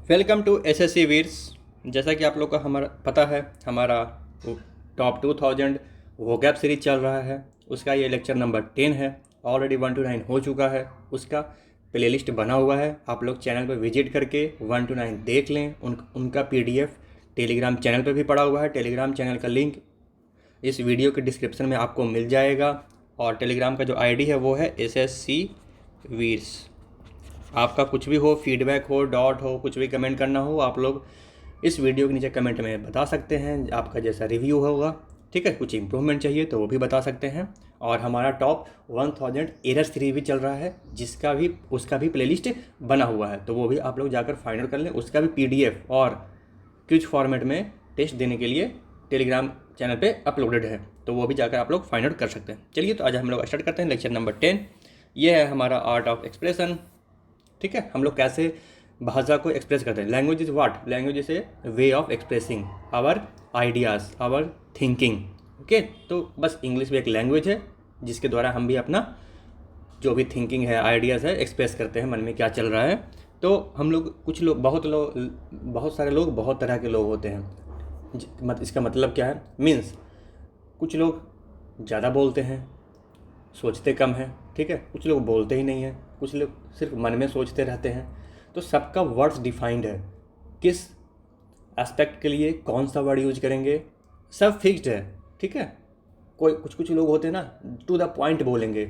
Welcome to SSC वीर्स। जैसा कि आप लोग का हमारा पता है, हमारा टॉप 2000 वोकैब सीरीज चल रहा है। उसका ये लेक्चर नंबर 10 है। ऑलरेडी 1 to 9 हो चुका है। उसका प्लेलिस्ट बना हुआ है, आप लोग चैनल पर विजिट करके 1 to 9 देख लें। उनका पीडीएफ टेलीग्राम चैनल पर भी पड़ा हुआ है। टेलीग्राम चैनल का लिंक इस वीडियो के डिस्क्रिप्शन में आपको मिल जाएगा। और टेलीग्राम का जो आईडी है वो है एसएससी वीर्स। आपका कुछ भी हो, फीडबैक हो, डॉट हो, कुछ भी कमेंट करना हो, आप लोग इस वीडियो के नीचे कमेंट में बता सकते हैं। आपका जैसा रिव्यू होगा, ठीक है, कुछ इंप्रूवमेंट चाहिए तो वो भी बता सकते हैं। और हमारा टॉप 1000 एरर सीरीज भी चल रहा है, उसका भी प्लेलिस्ट बना हुआ है, तो वो भी आप लोग जाकर फाइंड आउट कर लें। उसका भी पीडीएफ और क्विज फॉर्मेट में टेस्ट देने के लिए टेलीग्राम चैनल पे अपलोडेड है, तो वो भी जाकर आप लोग फाइंड आउट कर सकते हैं। चलिए, तो आज हम लोग स्टार्ट करते हैं लेक्चर नंबर 10। ये है हमारा आर्ट ऑफ एक्सप्रेशन। ठीक है, हम लोग कैसे भाषा को एक्सप्रेस करते हैं। Language is what? Language is a way of expressing our ideas, our thinking. Okay, तो बस इंग्लिश भी एक लैंग्वेज है जिसके द्वारा हम भी अपना जो भी थिंकिंग है, आइडियाज़ है, एक्सप्रेस करते हैं, मन में क्या चल रहा है। तो हम लोग बहुत सारे लोग बहुत तरह के लोग होते हैं। इसका मतलब क्या है? मीन्स कुछ लोग ज़्यादा बोलते हैं, सोचते कम हैं, ठीक है। कुछ लोग बोलते ही नहीं हैं, कुछ लोग सिर्फ मन में सोचते रहते हैं। तो सबका वर्ड्स डिफाइंड है, किस एस्पेक्ट के लिए कौन सा वर्ड यूज करेंगे, सब फिक्स्ड है, ठीक है। कुछ लोग होते हैं ना, टू द पॉइंट बोलेंगे।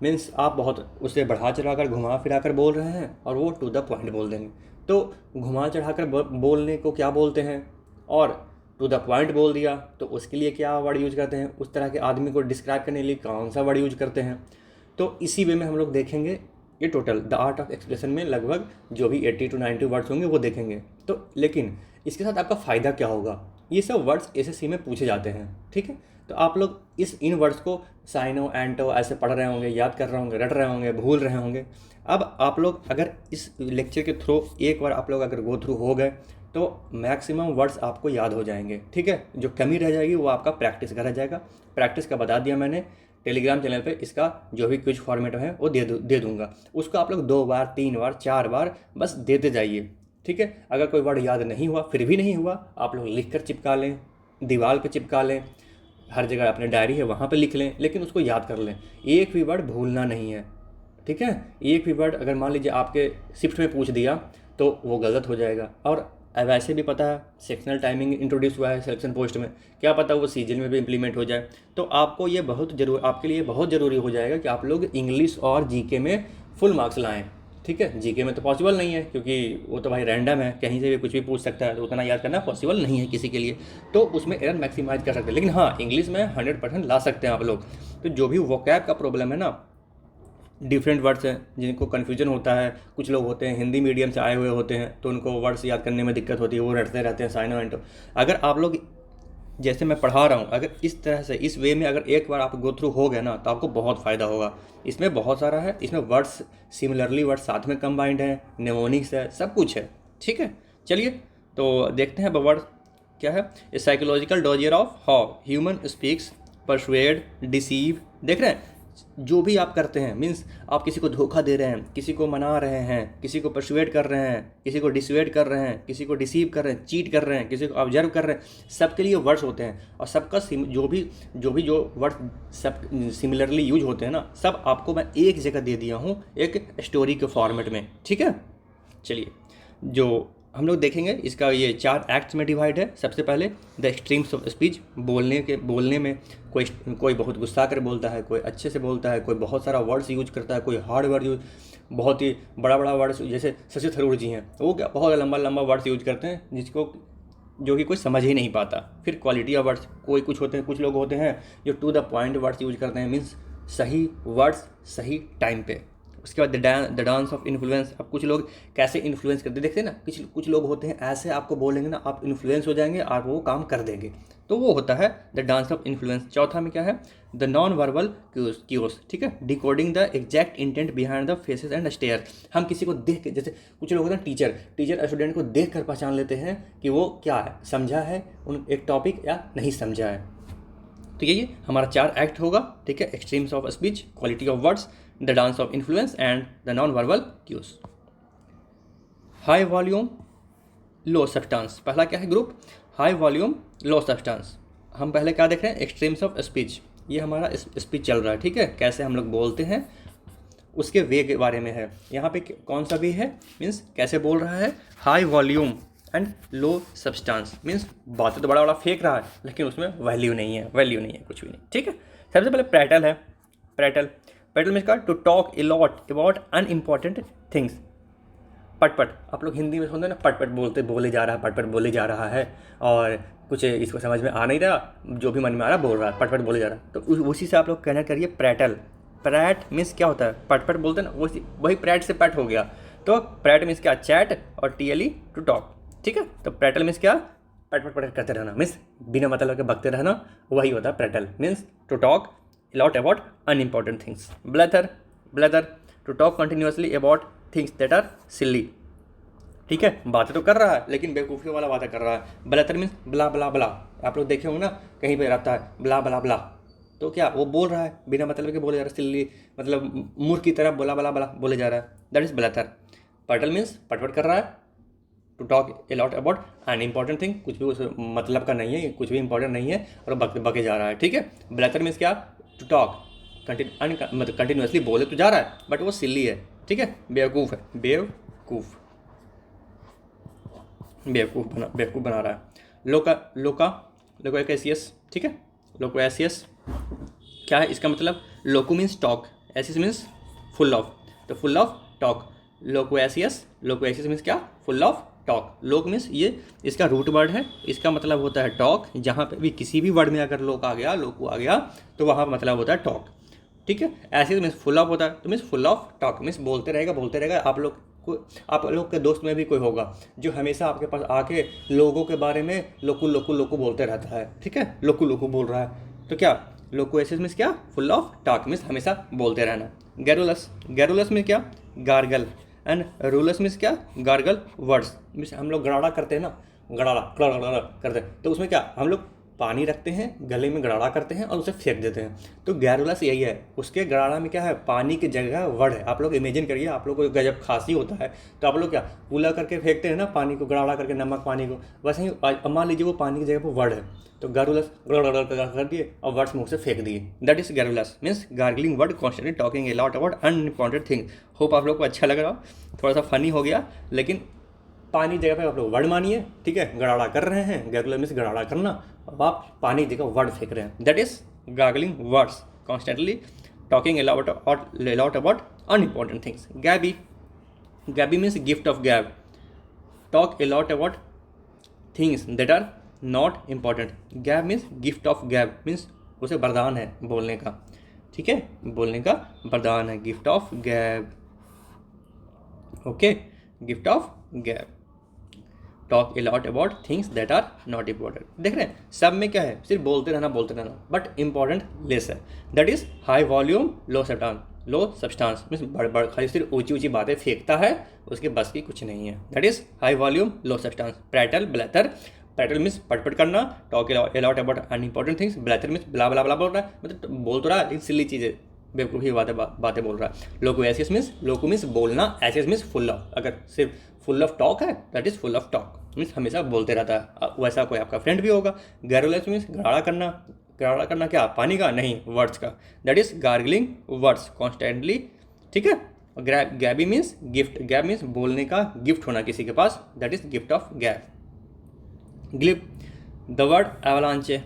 मीन्स आप बहुत उसे बढ़ा चढ़ाकर घुमा फिरा कर बोल रहे हैं और वो टू द पॉइंट बोल देंगे। तो घुमा चढ़ाकर बोलने को क्या बोलते हैं, और टू द पॉइंट बोल दिया तो उसके लिए क्या वर्ड यूज करते हैं, उस तरह के आदमी को डिस्क्राइब करने के लिए कौन सा वर्ड यूज करते हैं। तो इसी वे में हम लोग देखेंगे। ये total the art of expression में लगभग जो भी 80 to 90 वर्ड्स होंगे वो देखेंगे। तो लेकिन इसके साथ आपका फ़ायदा क्या होगा? ये सब वर्ड्स एसएससी में पूछे जाते हैं, ठीक है। तो आप लोग इन वर्ड्स को साइनो एंटो ऐसे पढ़ रहे होंगे, याद कर रहे होंगे, रट रहे होंगे, भूल रहे होंगे। अब आप लोग अगर इस लेक्चर के थ्रू एक बार आप लोग अगर गो थ्रू हो गए तो मैक्सिमम वर्ड्स आपको याद हो जाएंगे, ठीक है। जो कमी रह जाएगी वो आपका प्रैक्टिस का रह जाएगा। प्रैक्टिस का बता दिया मैंने, टेलीग्राम चैनल पे इसका जो भी क्विज फॉर्मेट है वो दे दूंगा। उसको आप लोग 2 बार 3 बार 4 बार बस देते जाइए, ठीक है। अगर कोई वर्ड याद नहीं हुआ, फिर भी नहीं हुआ, आप लोग लिख कर चिपका लें, दीवार पे चिपका लें, हर जगह अपने डायरी है वहाँ पे लिख लें, लेकिन उसको याद कर लें। एक भी वर्ड भूलना नहीं है, ठीक है। एक भी वर्ड अगर मान लीजिए आपके शिफ्ट में पूछ दिया तो वो गलत हो जाएगा। और वैसे भी पता है सेक्शनल टाइमिंग इंट्रोड्यूस हुआ है सिलेक्शन पोस्ट में, क्या पता वो सीजन में भी इम्प्लीमेंट हो जाए। तो आपको ये आपके लिए बहुत ज़रूरी हो जाएगा कि आप लोग इंग्लिश और जीके में फुल मार्क्स लाएं, ठीक है। जीके में तो पॉसिबल नहीं है क्योंकि वो तो भाई रैंडम है, कहीं से भी कुछ भी पूछ सकता है, तो उतना याद करना पॉसिबल नहीं है किसी के लिए। तो उसमें एरर मैक्सिमाइज कर सकते हैं, लेकिन हाँ इंग्लिश में 100% ला सकते हैं आप लोग। तो जो भी वोकैब का प्रॉब्लम है ना, डिफरेंट वर्ड्स हैं जिनको कन्फ्यूजन होता है। कुछ लोग होते हैं हिंदी मीडियम से आए हुए होते हैं, तो उनको वर्ड्स याद करने में दिक्कत होती है, वो रटते रहते हैं साइनो एंटो। अगर आप लोग जैसे मैं पढ़ा रहा हूँ, अगर इस तरह से इस वे में अगर एक बार आप गो थ्रू हो गए ना, तो आपको बहुत फ़ायदा होगा। इसमें बहुत सारा है, इसमें वर्ड्स सिमिलरली वर्ड्स साथ में कंबाइंड है, नेमोनिक्स है, सब कुछ है, ठीक है। चलिए तो देखते हैं वर्ड क्या है। ए psychological dossier of how human speaks, persuade, deceive. देख रहे हैं, जो भी आप करते हैं, मीन्स आप किसी को धोखा दे रहे हैं, किसी को मना रहे हैं, किसी को परसुएड कर रहे हैं, किसी को डिसुएड कर रहे हैं, किसी को डिसीव कर रहे हैं, चीट कर रहे हैं, किसी को ऑब्जर्व कर रहे हैं, सबके लिए वर्ड्स होते हैं। और सबका जो वर्ड सब सिमिलरली यूज होते हैं ना, सब आपको मैं एक जगह दे दिया हूँ एक स्टोरी के फॉर्मेट में, ठीक है। चलिए, जो हम लोग देखेंगे इसका ये 4 एक्ट्स में डिवाइड है। सबसे पहले द एक्सट्रीम्स ऑफ स्पीच, बोलने में कोई बहुत गुस्सा कर बोलता है, कोई अच्छे से बोलता है, कोई बहुत सारा वर्ड्स यूज करता है, कोई हार्ड वर्ड यूज, बहुत ही बड़ा वर्ड्स, जैसे शशि थरूर जी हैं, वो क्या बहुत लंबा वर्ड्स यूज करते हैं जो कि कोई समझ ही नहीं पाता। फिर क्वालिटी ऑफ वर्ड्स, कुछ लोग होते हैं जो to the point words use करते हैं, मीन्स सही वर्ड्स सही टाइम पे। उसके बाद द डांस ऑफ इन्फ्लुएंस। अब कुछ लोग कैसे इन्फ्लुएंस करते हैं, देखते हैं ना, कुछ लोग होते हैं ऐसे आपको बोलेंगे ना, आप इन्फ्लुएंस हो जाएंगे और वो काम कर देंगे, तो वो होता है द डांस ऑफ इन्फ्लुएंस। चौथा में क्या है? द नॉन वर्बल क्यूज, ठीक है, decoding the exact intent behind the faces and stare. हम किसी को देख के, जैसे कुछ लोग होते हैं टीचर स्टूडेंट को देख कर पहचान लेते हैं कि वो क्या है, समझा है एक टॉपिक या नहीं समझा है। तो ये हमारा 4 एक्ट होगा, ठीक है। Extremes of speech, quality of words, the dance of influence and the non verbal cues. High volume low substance. पहला क्या है group? High volume low substance. हम पहले क्या देख रहे हैं? Extremes of speech. ये हमारा स्पीच चल रहा है, ठीक है, कैसे हम लोग बोलते हैं उसके वे के बारे में है। यहाँ पे कौन सा वे है? मीन्स कैसे बोल रहा है? High volume and low substance. Means बातें तो बड़ा बड़ा फेंक रहा है लेकिन उसमें वैल्यू नहीं है, वैल्यू नहीं है, कुछ भी नहीं, ठीक है। सबसे पहले प्रैटल है। प्रैटल, प्रैटल मीन्स का to talk a lot about unimportant things. पटपट, आप लोग हिंदी में सुनते हैं ना, पटपट बोले जा रहा है, पटपट बोले जा रहा है, और कुछ इसको समझ में आ नहीं रहा, जो भी मन में आ रहा बोल रहा है, पटपट बोले जा रहा है। तो उसी से आप लोग कनेक्ट करिए प्रैटल। प्रैट मीन्स क्या होता है? पटपट बोलते हैं ना, वही प्रैट से पैट हो गया। तो प्रैट मीन्स क्या? चैट, और TLE टू टॉक, ठीक है। तो प्रैटल मीन्स क्या? पटपट पटपट करते रहना, मीन्स बिना मतलब के बकते रहना, वही होता है prattle. Means to talk lot about unimportant things. Blather, blather to talk continuously about things that are silly, ठीक है, बातें तो कर रहा है लेकिन बेवकूफ़ी वाला बातें कर रहा है। ब्लैथर मीन्स ब्ला ब्ला ब्ला। आप लोग देखे होंगे ना, कहीं पे रहता है ब्ला ब्ला ब्ला, तो क्या वो बोल रहा है बिना मतलब के बोले जा रहा है, सिल्ली मतलब मूर्ख की तरह बोला बला बला बोले जा रहा है, दैट इज ब्लैथर। पटल मीन्स पटपट कर रहा है, to talk a lot about an important thing, कुछ भी उस मतलब का नहीं है, कुछ भी इंपॉर्टेंट नहीं है और बके जा रहा है, ठीक है। ब्लैथर मीन्स क्या? टू टॉक मतलब कंटिन्यूसली बोले तो जा रहा है बट वो सिल्ली है, ठीक है, बेवकूफ़ है, बेवकूफ़ बेवकूफ़ बना रहा है। लोकोएसियस, ठीक है, लोकोएसियस क्या है इसका मतलब? Loco means talk, acious means full of, तो full of talk. Loquacious means क्या? Full of talk. Loq means ये इसका रूट वर्ड है, इसका मतलब होता है टॉक। जहाँ पे भी किसी भी वर्ड में अगर लोक आ गया, लोको आ गया, तो वहाँ पर मतलब होता है टॉक, ठीक है। एसिस मीन्स फुल ऑफ होता है, तो means full of talk means बोलते रहेगा। आप लोग के दोस्त में भी कोई होगा जो हमेशा आपके पास आके लोगों के बारे में लोकू बोलते रहता है, ठीक है, लोकू बोल रहा है, तो क्या? लोकोएसिस मीन्स क्या? फुल ऑफ टॉक मीन्स हमेशा बोलते रहना। गैरुलस में क्या? गार्गल, एंड रूलस मीन्स क्या? गार्गल वर्ड्स मीन्स हम लोग गड़ाड़ा करते हैं ना, गड़ाड़ा करते हैं, तो उसमें क्या हम लोग पानी रखते हैं, गले में गड़ाड़ा करते हैं और उसे फेंक देते हैं। तो गैरुलस यही है, उसके गड़ाड़ा में क्या है? पानी की जगह वर्ड है। आप लोग इमेजिन करिए, आप लोग को जब खांसी होता है तो आप लोग क्या कूला करके फेंकते हैं ना, पानी को गड़ाड़ा करके, नमक पानी को, वैसे ही मान लीजिए वो पानी की जगह पर वर्ड है, तो गैरुलस कर दिए और वर्ड्स मुँह से फेंक दिए, that is garrulous means gargling word, constantly talking a lot about unimportant thing. Hope आप लोग को अच्छा लग रहा हो, थोड़ा सा फनी हो गया, लेकिन पानी जगह पे आप लोग वर्ड मानिए, ठीक है, गड़ाड़ा कर रहे हैं, गैरुलस मीन्स गड़ाड़ा करना, अब आप पानी जगह वर्ड फेंक रहे हैं, that is gargling words, constantly talking a lot about unimportant things. Gabby means gift of gab, talk a lot about things that are not important. Gab means gift of gab means उसे वरदान है बोलने का, ठीक है, बोलने का वरदान है, gift of gab, okay, gift of gab. Talk a lot about things that are not important. देख रहे हैं सब में क्या है? सिर्फ बोलते रहना, बट इंपॉर्टेंट लेस है, that is high volume low substance means बड़ खाली सिर्फ ऊंची बातें फेंकता है, उसके बस की कुछ नहीं है, that is high volume low substance. Prattle, blather, prattle means पटपट करना, talk a lot about unimportant things, blather means blah blah blah बोल रहा है, मतलब बोल तो रहा है लेकिन सिली चीज़ें, बेवकूफ़ी बातें बोल रहा है। लोको मीन्स बोलना, एसिस मीन्स फुल ऑफ, अगर सिर्फ फुल ऑफ टॉक है that is full of talk means हमेशा बोलते रहता है, वैसा कोई आपका फ्रेंड भी होगा। गैरुलस मीन्स गड़ाड़ा करना क्या? पानी का नहीं, वर्ड्स का, that is gargling words constantly, ठीक है। गैबी मीन्स गिफ्ट, गैब मीन्स बोलने का गिफ्ट होना किसी के पास, दैट इज गिफ्ट ऑफ गैब। ग्लिप, द वर्ड एवलांचे,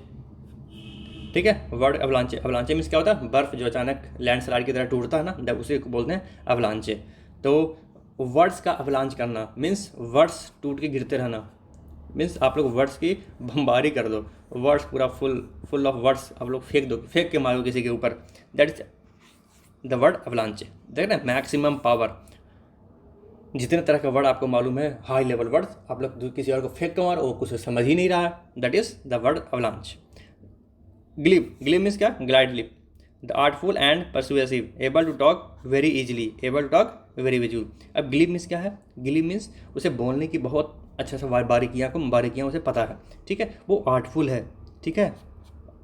ठीक है, वर्ड एवलांचे मीन्स क्या होता है? बर्फ जो अचानक लैंडस्लाइड की तरह टूटता है ना, उसे बोलते हैं एवलांचे। तो वर्ड्स का अवलांच करना मीन्स वर्ड्स टूट के गिरते रहना, मीन्स आप लोग वर्ड्स की बमबारी कर दो, वर्ड्स पूरा फुल ऑफ वर्ड्स आप लोग फेंक के मारो किसी के ऊपर, दैट इज द वर्ड अवलांचे। देख रहे हैं, मैक्सिमम पावर, जितने तरह का वर्ड आपको मालूम है, हाई लेवल वर्ड्स आप लोग किसी और को फेंक के मारो, वो कुछ समझ ही नहीं रहा है, that is the word avalanche. Glib means क्या? Glide lip, the artful and persuasive, able to talk very easily, अब ग्लिप मीन्स क्या है? ग्लिप मीन्स उसे बोलने की बहुत अच्छा सा बारीकियाँ उसे पता है, ठीक है, वो आर्टफुल है, ठीक है,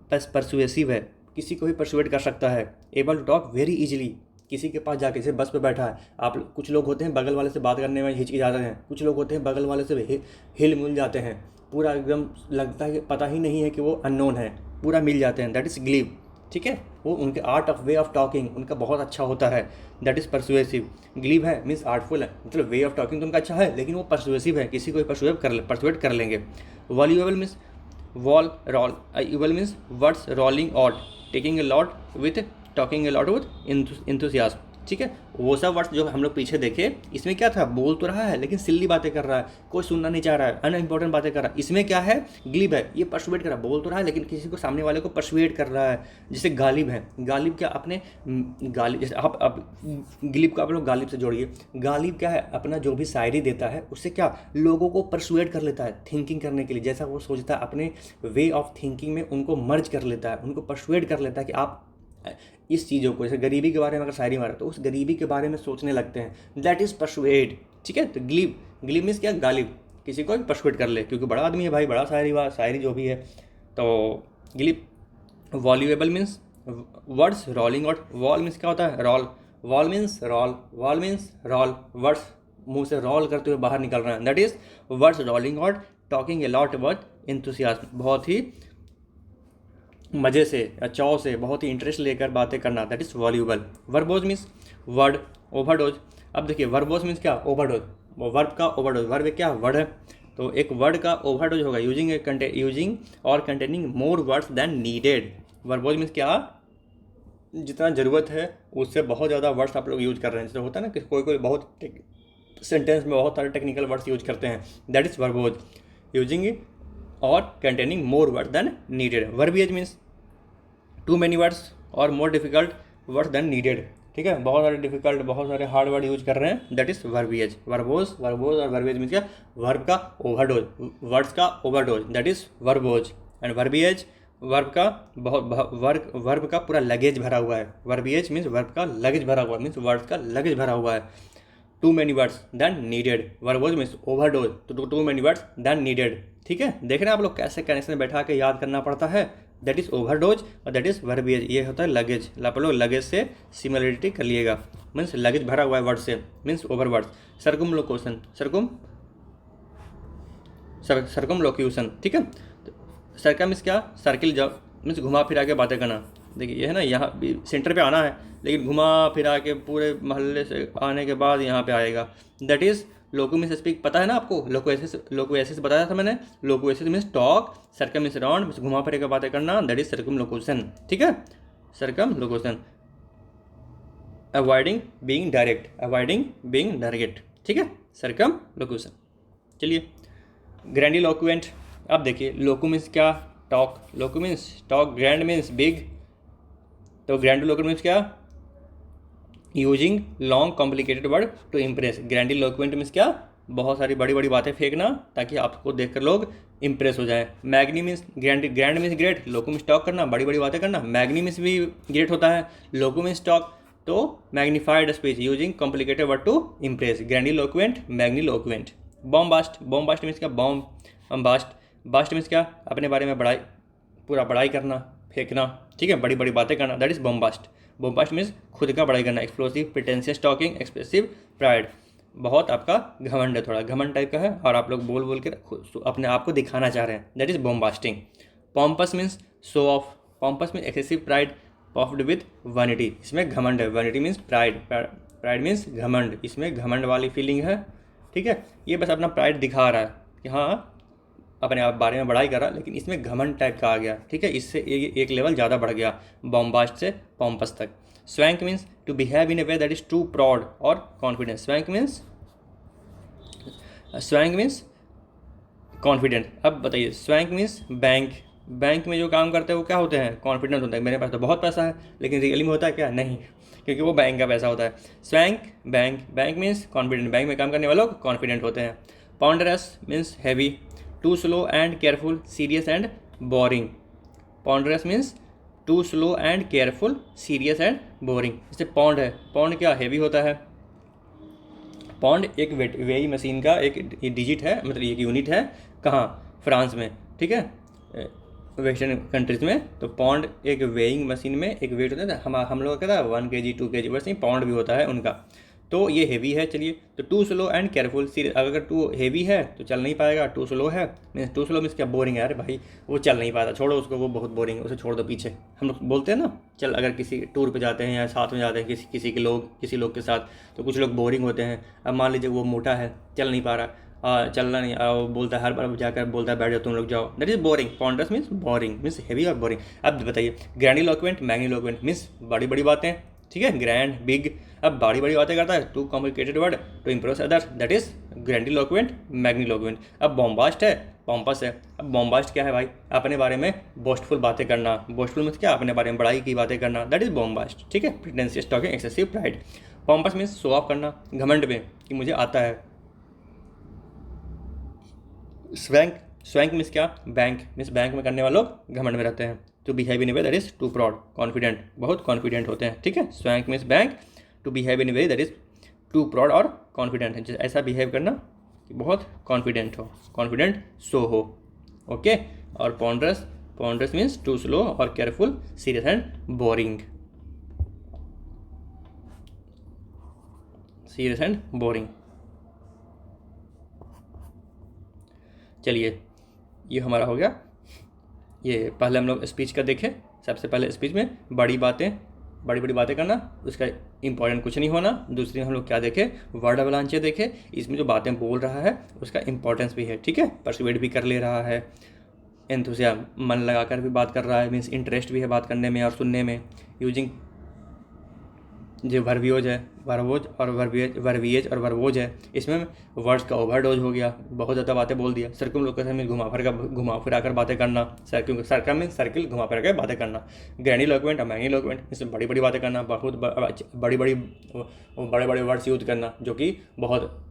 प्लस परसुएसिव है, किसी को भी परसुएट कर सकता है, able to talk very easily, किसी के पास जाके, जैसे बस पे बैठा है आप, कुछ लोग होते हैं बगल वाले से बात करने में हिचकिचाते हैं, कुछ लोग होते हैं बगल वाले से हिल मिल जाते हैं, पूरा एकदम लगता है कि पता ही नहीं है कि वो अननोन है, पूरा मिल जाते हैं, दैट इज़ ग्लीब। ठीक है, वो उनके art of way of talking उनका बहुत अच्छा होता है, दैट इज़ परसुएसिव। ग्लीब है मीन्स आर्टफुल है, मतलब वे ऑफ टॉकिंग तो उनका अच्छा है, लेकिन वो परसुएसिव है, किसी को परसुएट कर लेंगे। Voluble means vol roll, uble means words rolling out, taking a lot with talking a lot with enthusiasm. ठीक है, वो सब वर्ड्स जो हम लोग पीछे देखे, इसमें क्या था, बोल तो रहा है लेकिन सिल्ली बातें कर रहा है, कोई सुनना नहीं चाह रहा है, अनइम्पोर्टेंट बातें कर रहा है। इसमें क्या है, ग्लिब है, ये परसुएट कर रहा है, बोल तो रहा है लेकिन किसी को, सामने वाले को परसुएट कर रहा है। जैसे गालिब है, गालिब क्या अपने गालिब, जैसे आप ग्लिब को आप लोग गालिब से जोड़िए। गालिब क्या है, अपना जो भी शायरी देता है उससे क्या लोगों को परसुएट कर लेता है थिंकिंग करने के लिए, जैसा वो सोचता है अपने वे ऑफ थिंकिंग में उनको मर्ज कर लेता है, उनको परसुएट कर लेता है कि आप इस चीज़ों को, जैसे गरीबी के बारे में अगर शायरी मारा तो उस गरीबी के बारे में सोचने लगते हैं, दैट इज़ परसुएड। ठीक है, तो ग्लीब मीन्स क्या, गालिब, किसी को भी परसुएट कर ले, क्योंकि बड़ा आदमी है भाई, बड़ा शायरी जो भी है, तो glib. Voluble means words rolling out, vol means क्या होता है, roll, vol means roll, words मुंह से रोल करते हुए बाहर निकल रहे हैं, that is words rolling out, talking a lot about enthusiasm, बहुत ही मज़े से या चाव से, बहुत ही इंटरेस्ट लेकर बातें करना, that is voluble. Verbose means word overdose. अब देखिए वर्बोज मीन्स क्या, ओवरडोज, वर्ब का ओवरडोज, वर्ब क्या, वर्ड है, तो एक वर्ड का ओवरडोज होगा यूजिंग और containing more words than needed. Verbose means क्या, जितना ज़रूरत है उससे बहुत ज़्यादा वर्ड्स आप लोग यूज कर रहे हैं, जैसे होता है ना कि कोई बहुत सेंटेंस में बहुत सारे टेक्निकल वर्ड्स यूज करते हैं, दैट इज़ वर्बोज, यूजिंग और containing more word than needed. Verbiage means too many words और more difficult words than needed. ठीक है, बहुत सारे डिफिकल्ट, बहुत सारे हार्ड वर्ड यूज कर रहे हैं, दैट इज वर्बिएज। वर्बोज और वर्बिएज मीन्स क्या, वर्ब का ओवरडोज, वर्ड्स का overdose, that is verbose. And verbiage verb का वर्ब का पूरा लगेज भरा हुआ है, वर्बिएज मीन्स वर्ब का लगेज भरा हुआ है, मीन्स वर्ड्स का लगेज भरा हुआ है। Too many words than needed, verbose means overdose, तो too many words than needed. ठीक है, देख रहे हैं आप लोग कैसे कनेक्शन बैठा के याद करना पड़ता है, दैट इज़ ओवरडोज और दैट इज़ वर्बिएज, ये होता है लगेज। आप लोग लगेज से सिमिलरिटी कर लिएगा, मीन्स लगेज भरा हुआ है वर्ड से, मीन्स ओवर वर्ड। सर्कुमलोकेशन, सर्कुमलोक्यूशन। ठीक है, सर्कम मीन्स क्या, सर्किल, जब मीन्स घुमा फिरा के बातें करना। देखिए ये है ना, यहाँ सेंटर पे आना है लेकिन घुमा फिरा के पूरे मोहल्ले से आने के बाद यहाँ पे आएगा, that is loco means speak. पता है ना आपको, लोकोएसिस बताया था मैंने, loquacious means talk, circum means round, means घुमा फिरा के बातें करना, दैट इज सर्कमलोकेशन। ठीक है, सर्कमलोकेशन। अवॉइडिंग बीइंग डायरेक्ट, ठीक है, सर्कमलोकेशन। चलिए, ग्रैंडिलोक्वेंट। अब देखिए लोको मीन्स क्या, talk, loco means talk, grand means big, तो ग्रैंडिलोक्वेंट मीन्स क्या, using long complicated word to impress. Grandiloquent means क्या, बहुत सारी बड़ी बड़ी बातें फेंकना ताकि आपको देखकर लोग इंप्रेस हो जाए। मैग्नी मीन्स ग्रैंड मीन्स ग्रेट, लोको मीन्स टॉक करना, बड़ी बड़ी बातें करना, मैग्नी मीन्स भी ग्रेट होता है, लोको मीन्स टॉक, तो magnified speech using complicated word to impress, grandiloquent, magniloquent. Bombast means क्या, बास्ट मीन्स क्या, अपने बारे में पूरा बड़ाई करना, फेंकना। ठीक है, बड़ी बड़ी बातें करना, दैट इज बॉम्बास्ट मीन्स खुद का बड़ाई करना, explosive, pretentious talking, expressive, pride, बहुत आपका घमंड है, थोड़ा घमंड टाइप का है और आप लोग बोल के अपने आप को दिखाना चाह रहे हैं, that is bombasting. Pompous means show off, pompous means excessive pride, puffed with vanity, इसमें घमंड है, वैनिटी मीन्स प्राइड मीन्स घमंड, इसमें घमंड वाली फीलिंग है। ठीक है, ये बस अपना प्राइड दिखा रहा है कि हाँ अपने आप बारे में बड़ाई करा, लेकिन इसमें घमंड टाइप का आ गया। ठीक है, इससे एक लेवल ज़्यादा बढ़ गया, बॉम्बास्ट से पॉम्पस तक। Swank means to behave in a way that is too proud और कॉन्फिडेंस, स्वैंक मीन्स कॉन्फिडेंट। अब बताइए, स्वैंक मीन्स बैंक में जो काम करते हैं वो क्या होते हैं, कॉन्फिडेंट होता है, मेरे पास तो बहुत पैसा है, लेकिन रियली में होता है क्या, नहीं, क्योंकि वो बैंक का पैसा होता है। Swank bank means confident, bank में काम करने वाले लोग कॉन्फिडेंट होते हैं। Ponderous means heavy, too slow and careful, serious and boring. Ponderous means too slow and careful, serious and boring. जैसे पॉन्ड है, पॉन्ड क्या, हैवी होता है। पॉन्ड एक वेई मशीन का एक डिजिट है, मतलब एक यूनिट है, कहाँ, फ्रांस में। ठीक है, वेस्टर्न कंट्रीज़ में तो पाउंड एक वेइंग मशीन में एक वेट होता है, हम लोग का क्या था 1 kg 2 kg, वैसे ही पाउंड भी होता है उनका। तो ये हेवी है। चलिए, तो too slow and careful serious, अगर टू हेवी है तो चल नहीं पाएगा, टू स्लो है मीन्स, टू स्लो मीन्स क्या, बोरिंग है। अरे भाई वो चल नहीं पाता, छोड़ो उसको, वो बहुत बोरिंग है, उसे छोड़ दो पीछे। हम लोग बोलते हैं ना, चल अगर किसी टूर पे जाते हैं या साथ में जाते हैं किसी लोग के साथ, तो कुछ लोग बोरिंग होते हैं। अब मान लीजिए वो मोटा है, चल नहीं पा रहा, चलना नहीं, वो बोलता है हर बार जाकर बोलता है बैठ जाओ तुम लोग जाओ, that is boring. Ponderous means boring, means heavy और बोरिंग। अब बताइए, ग्रैंडिलोक्वेंट मैग्नीलोक्वेंट मीन्स बड़ी बड़ी बातें, ठीक है, ग्रैंड बिग। अब बड़ी बड़ी बातें करता है, too complicated word to impress others, that is grandiloquent magniloquent. अब बॉम्बास्ट है, पॉम्पस है। अब बॉम्बास्ट क्या है भाई, अपने बारे में बोस्टफुल बातें करना, बोस्टफुल मीन्स क्या, अपने बारे में बड़ाई की बातें करना, दैट इज बॉम्बास्ट, ठीक है, pretentious talking, excessive pride. Pompous means show off करना, घमंड में कि मुझे आता है। स्वैंक, स्वैंक मीन्स क्या, बैंक मीन्स बैंक में करने वाले लोग घमंड में रहते हैं। To behave in a way that is too proud, confident, बहुत कॉन्फिडेंट होते हैं, ठीक है। Swank means bank, to behave in a way that is too proud और कॉन्फिडेंट है, ऐसा बिहेव करना कि बहुत कॉन्फिडेंट हो, कॉन्फिडेंट शो हो, ओके। और पॉन्डरस, पॉन्डरस मीन्स टू स्लो और careful, serious and boring, serious and boring. चलिए, ये हमारा हो गया। ये पहले हम लोग स्पीच का देखें। सबसे पहले स्पीच में बड़ी बड़ी बातें करना, उसका इंपॉर्टेंट कुछ नहीं होना। दूसरी हम लोग क्या देखें, वर्ड अवलांचे देखें, इसमें जो बातें बोल रहा है उसका इंपॉर्टेंस भी है, ठीक है, परसुएड भी कर ले रहा है, एंथुसियाज्म, मन लगाकर भी बात कर रहा है, मीन्स इंटरेस्ट भी है बात करने में और सुनने में। यूजिंग जो वर्बियोज है, वर्बोज और वर्बिएज और वर्बोज है, इसमें वर्ड्स का ओवरडोज हो गया, बहुत ज़्यादा बातें बोल दिया। सर्कुललोकेशन में घुमा फिरा कर बातें करना, सर्कल में सर्किल घुमा फिरा कर बातें करना। ग्रैंडिलोक्वेंट और मैग्नीलोक्वेंट, इसमें बड़ी बड़ी बातें करना, बहुत बड़े बड़े वर्ड्स यूज करना जो कि बहुत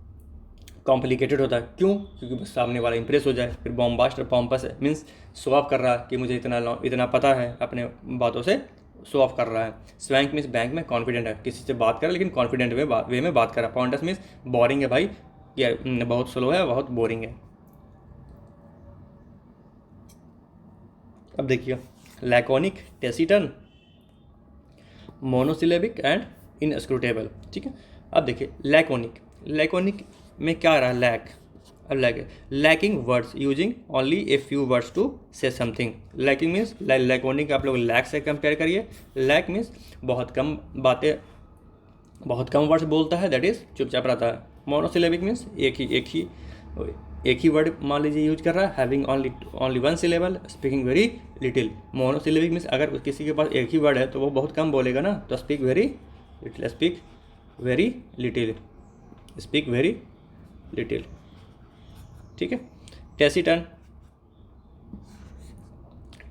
कॉम्प्लिकेटेड होता है। क्यों? क्योंकि बस सामने वाला इंप्रेस हो जाए। फिर बॉम्बास्ट और पॉम्पस है, मीन्स शो ऑफ कर रहा है कि मुझे इतना पता है, अपने बातों से शो ऑफ कर रहा है। स्वैंक मीन्स बैंक में कॉन्फिडेंट है, किसी से बात कर लेकिन कॉन्फिडेंट वे में बात कर रहा है। पॉन्डस मीन्स बोरिंग है भाई, या बहुत स्लो है, बहुत बोरिंग है। अब देखिए, लैकोनिक, टेसिटन, मोनोसिलेबिक एंड इनस्क्रूटेबल, ठीक है। अब देखिए लैकोनिक में क्या रहा, लैक। अब lacking words, using only a few words to say something. Lacking means, laconic आप लोग लैक से कंपेयर करिए। लैक मीन्स बहुत कम बातें, बहुत कम वर्ड्स बोलता है, दैट इज चुपचाप रहता है। मोनोसिलेबिक मीन्स एक ही वर्ड मान लीजिए यूज कर रहा है, having only one syllable, speaking very little. Monosyllabic means अगर किसी के पास एक ही वर्ड है तो वो बहुत कम बोलेगा ना, तो स्पीक वेरी लिटिल, ठीक है। Taciturn,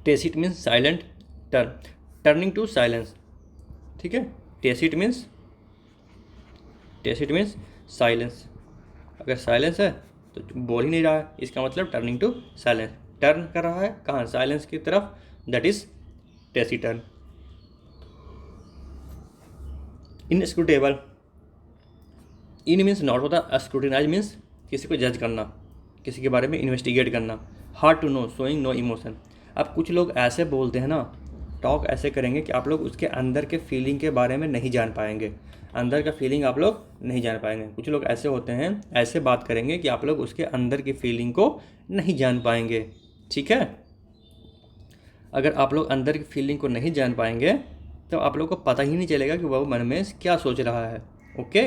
tacit means silent, turning to silence, ठीक है। टेसिट मीन्स साइलेंस, अगर साइलेंस है तो बोल ही नहीं रहा है, इसका मतलब टर्निंग टू साइलेंस, टर्न कर रहा है कहाँ, साइलेंस की तरफ, that is taciturn. Inscrutable, in means not होता, स्क्रूटिनाइज मीन्स किसी को जज करना, किसी के बारे में इन्वेस्टिगेट करना। Hard to know, showing no emotion. अब कुछ लोग ऐसे बोलते हैं ना, टॉक ऐसे करेंगे कि आप लोग उसके अंदर के फीलिंग के बारे में नहीं जान पाएंगे, अंदर का फीलिंग आप लोग नहीं जान पाएंगे। कुछ लोग ऐसे होते हैं, ऐसे बात करेंगे कि आप लोग उसके अंदर की फीलिंग को नहीं जान पाएंगे, ठीक है। अगर आप लोग अंदर की फीलिंग को नहीं जान पाएंगे तो आप लोग को पता ही नहीं चलेगा कि वह मन में क्या सोच रहा है, ओके।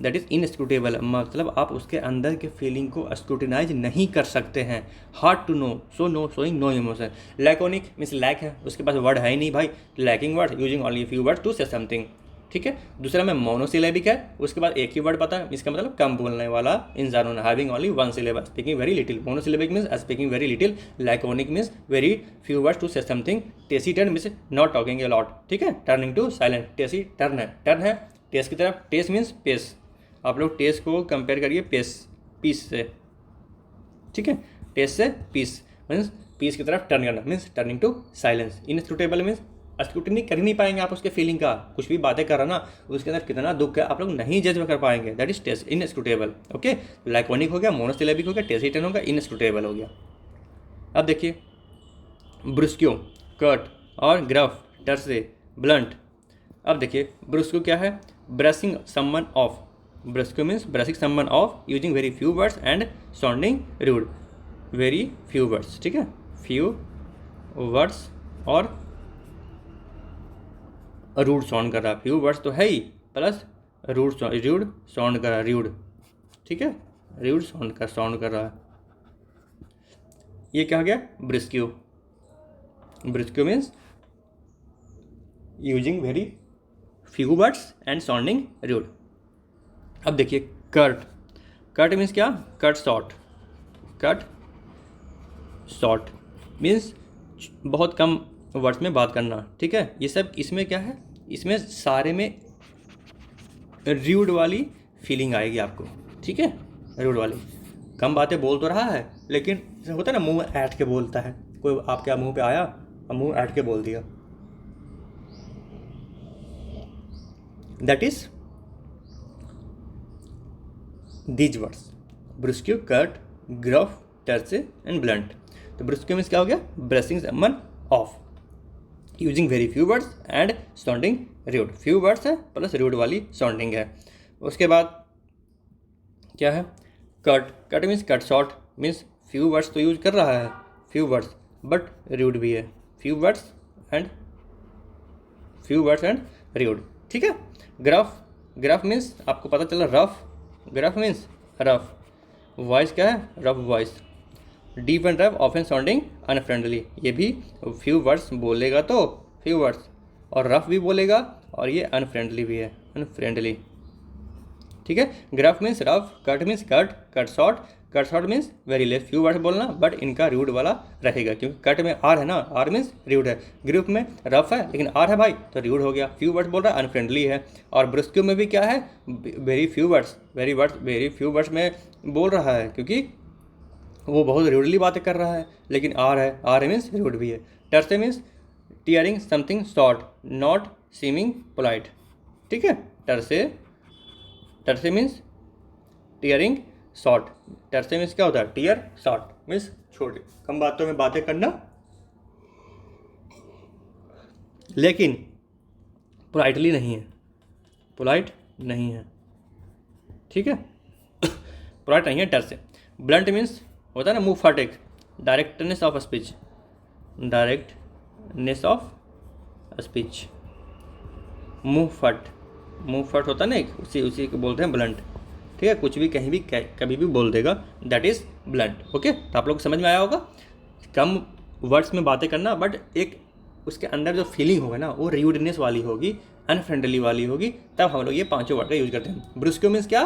दैट इज़ इनस्क्रूटेबल, मतलब आप उसके अंदर के फीलिंग को स्क्रूटिनाइज नहीं कर सकते हैं। Hard to know, showing no emotion. Laconic means lack है, उसके पास वर्ड है ही नहीं भाई, lacking word, using only few word to say something, ठीक है। दूसरा में मोनोसिलेबिक है, उसके बाद एक ही वर्ड पता है, इसका मतलब कम बोलने वाला इंसान, having only one syllable, speaking very little. Monosyllabic means speaking very little. Laconic means very few words to say something. Taciturn means not talking a lot, ठीक है। Turning to silent, taci turn है tace की तरफ। टेस means pace, आप लोग टेस को compare करिए piece से, ठीक है। टेस से पीस मीन्स पीस की तरफ टर्न करना, means turning to silence. Inscrutable means scrutiny कर ही नहीं पाएंगे आप उसके फीलिंग का, कुछ भी बातें कर रहा ना, उसके अंदर कितना दुख है आप लोग नहीं जज कर पाएंगे, that is test inscrutable, okay. Laconic हो गया, मोनोसिलेबिक हो गया, टेसिटन हो गया, इनस्क्रूटेबल हो गया। अब देखिए ब्रुस्क्यो, कट और ग्रफ, टर्से, ब्लंट। अब देखिए ब्रुस्क्यो क्या है, brushing someone off. Brusque means brushing someone off using very few words and sounding rude. Very few words, ठीक है, फ्यू वर्ड्स और रूड साउंड कर रहा है। फ्यू वर्ड्स तो है ही, प्लस रूड साउंड कर रहा है, रूड, ठीक है, रूड साउंड कर रहा है। ये क्या हो गया, brusque. Brusque means using very few words and sounding rude. अब देखिए कट। कट मीन्स क्या, cut short. Cut short means बहुत कम वर्ड्स में बात करना, ठीक है। ये सब इसमें क्या है, इसमें सारे में रूड वाली फीलिंग आएगी आपको, ठीक है, रूड वाली। कम बातें बोल तो रहा है, लेकिन जैसे होता है ना, मुंह ऐठ के बोलता है कोई, आपके मुंह पे आया और मुंह ऐठ के बोल दिया, that is these words, brusque, cut, gruff, terse and blunt. तो ब्रुस्क्यू मीन्स क्या हो गया, brushing someone off using very few words and sounding rude. Few words है प्लस रूड वाली साउंडिंग है। उसके बाद क्या है, cut. Cut means cut short, means few words तो यूज कर रहा है, फ्यू वर्ड्स, बट रूड भी है, फ्यू वर्ड्स एंड रूड, ठीक है। ग्रफ। ग्रफ मीन्स आपको पता चला rough. Gruff means rough. Voice क्या है, rough voice. Deep and rough often sounding unfriendly. ये भी फ्यू वर्ड्स बोलेगा तो फ्यू वर्ड्स, और रफ भी बोलेगा, और ये अनफ्रेंडली भी है, अनफ्रेंडली, ठीक है। Gruff means rough, cut means cut, cut short means very less, few words बोलना, बट इनका रूड वाला रहेगा, क्योंकि कट में आर है ना, आर मीन्स रूड है। ग्रुप में रफ है लेकिन आर है भाई, तो रूड हो गया। फ्यू वर्ड्स बोल रहा है, अनफ्रेंडली है। और ब्रुस्क्यू में भी क्या है, वेरी फ्यू वर्ड्स में बोल रहा है, क्योंकि वो बहुत रूडली बातें कर रहा है, लेकिन आर मीन्स रूड भी है। Terse means tearing something short, not seeming polite, ठीक है। Terse means tearing short. Terse means क्या होता है, टीयर शॉर्ट मीन्स छोटे, कम बातों में बातें करना, लेकिन पोलाइटली नहीं है, पोलाइट नहीं है, ठीक है, पोलाइट नहीं है टर्से। ब्लंट मीन्स होता है ना, मुंह फटेक, directness of speech, directness of speech, मुंह फट होता है ना, उसी को बोलते हैं ब्लंट, ठीक है। कुछ भी कहीं भी कभी भी बोल देगा, दैट इज ब्लंट, ओके। तो आप लोग को समझ में आया होगा, कम वर्ड्स में बातें करना, बट एक उसके अंदर जो फीलिंग होगा ना, वो रूडनेस वाली होगी, अनफ्रेंडली वाली होगी, तब हम लोग ये पांचों वर्ड का यूज करते हैं। ब्रुस्क्यू मीन्स क्या,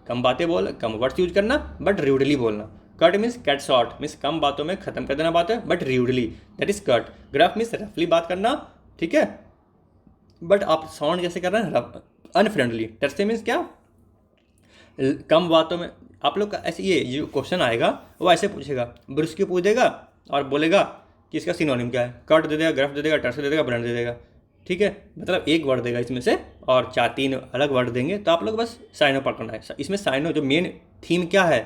कम बातें बोल, कम वर्ड्स यूज करना, बट रूडली बोलना। Cut means cut short, means कम बातों में खत्म कर देना बातें, but rudely, that is cut. Gruff means रफली बात करना, ठीक है, बट आप साउंड जैसे कर रहे हैं, अनफ्रेंडली। टर्से मीन्स क्या, कम बातों में। आप लोग का ऐसे ये जो क्वेश्चन आएगा वो ऐसे पूछेगा, ब्रुस्क्यू पूछ देगा और बोलेगा कि इसका सिनोनिम क्या है, कट दे देगा, ग्रफ दे देगा, टर्से दे देगा, ब्लंट दे देगा, ठीक है। मतलब एक वर्ड देगा इसमें से और 4-3 अलग वर्ड देंगे, तो आप लोग बस साइनो पकड़ना है। इसमें साइनो जो मेन थीम क्या है,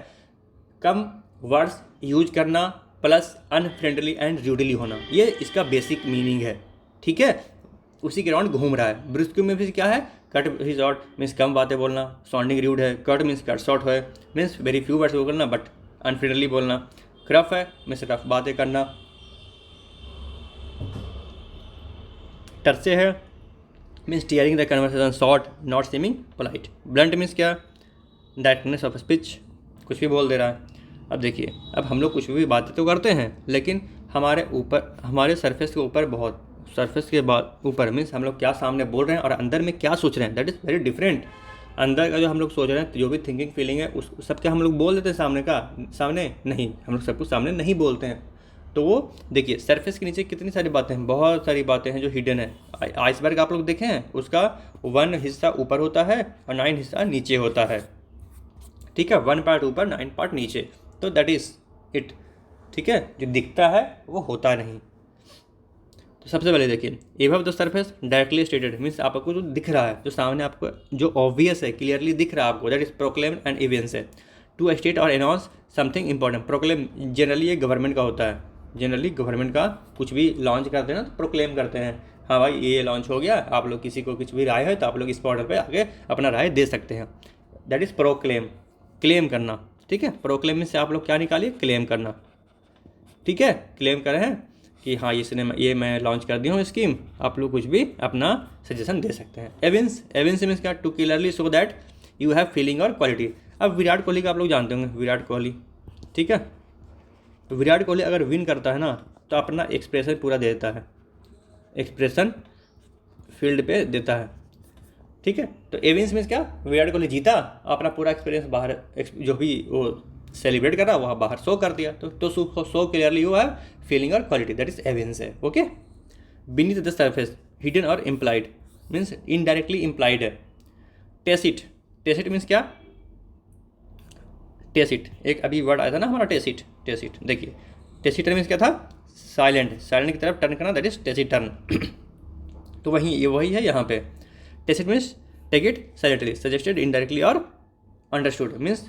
कम वर्ड्स यूज करना प्लस अनफ्रेंडली एंड रूडली होना, ये इसका बेसिक मीनिंग है, ठीक है। उसी के राउंड घूम रहा है। ब्रुस्क्यू में भी क्या है, कट ही शॉर्ट मीन्स कम बातें बोलना, साउंडिंग रूड है। कट मीन्स कट शॉर्ट है, मीन्स वेरी फ्यू वर्ड्स बोलना, बट अनफ्रेंडली बोलना। रफ है मीन्स रफ बातें करना। टर्से है means tearing the conversation short, not seeming polite. Blunt means क्या, डायरेक्टनेस ऑफ स्पीच, कुछ भी बोल दे रहा है। अब देखिए, अब हम लोग कुछ भी बातें तो करते हैं, लेकिन हमारे सरफेस के ऊपर बहुत, सरफेस के बाद ऊपर मीन्स हम लोग क्या सामने बोल रहे हैं और अंदर में क्या सोच रहे हैं, दैट इज़ वेरी डिफरेंट। अंदर का जो हम लोग सोच रहे हैं, जो भी थिंकिंग फीलिंग है, उस सब क्या हम लोग बोल देते हैं सामने नहीं, हम लोग सब कुछ सामने नहीं बोलते हैं। तो वो देखिए, सरफेस के नीचे कितनी सारी बातें हैं, बहुत सारी बातें हैं जो हिडन है। आइसबर्ग आप लोग देखें हैं, उसका 1 हिस्सा ऊपर होता है और 9 हिस्सा नीचे होता है, ठीक है। 1 पार्ट ऊपर, 9 पार्ट नीचे, तो दैट इज़ इट, ठीक है। जो दिखता है वो होता नहीं। तो सबसे पहले देखिए, above the surface directly stated means आपको जो दिख रहा है, जो सामने आपको जो ऑब्वियस है, क्लियरली दिख रहा है आपको, that is proclaim and events है। टू स्टेट और announce something important, proclaim generally ये गवर्नमेंट का होता है, जनरली गवर्नमेंट का कुछ भी लॉन्च करते हैं ना तो प्रोक्लेम करते हैं, हाँ भाई ये लॉन्च हो गया, आप लोग किसी को कुछ भी राय है तो आप लोग इस पोर्टल पे आके अपना राय दे सकते हैं। दैट इज़ प्रोक्लेम, क्लेम करना। ठीक है, प्रोक्लेम में से आप लोग क्या निकालिए, क्लेम करना। ठीक है, क्लेम कर रहे हैं कि हाँ ये मैं लॉन्च कर दिया हूँ स्कीम, आप लोग कुछ भी अपना सजेशन दे सकते हैं। एविंस, एविंस मीन्स क्या, to clearly show that you have feeling और क्वालिटी। अब विराट कोहली का आप लोग जानते होंगे, विराट कोहली, ठीक है, तो विराट कोहली अगर विन करता है ना तो अपना एक्सप्रेशन पूरा दे देता है, एक्सप्रेशन फील्ड पे देता है। ठीक है, तो एविंस मीन्स क्या, विराट कोहली जीता, अपना पूरा एक्सपीरियंस बाहर जो भी वो सेलिब्रेट कर रहा वह बाहर शो कर दिया, तो show clearly you have feeling और क्वालिटी, दैट इज एविंस है। Okay, beneath the surface, hidden और इम्प्लाइड मीन्स इनडायरेक्टली इम्प्लाइड है। टेसिट, टेसिट मीन्स क्या, टेसिट एक अभी वर्ड आया था ना हमारा टेसिट, टेसिट देखिए, टेसिट मीन्स क्या था, साइलेंट, साइलेंट की तरफ टर्न करना, दैट इज टेसिट टर्न। तो वही है यहाँ पे। Tacit means take it silently, suggested indirectly और अंडरस्टूड मीन्स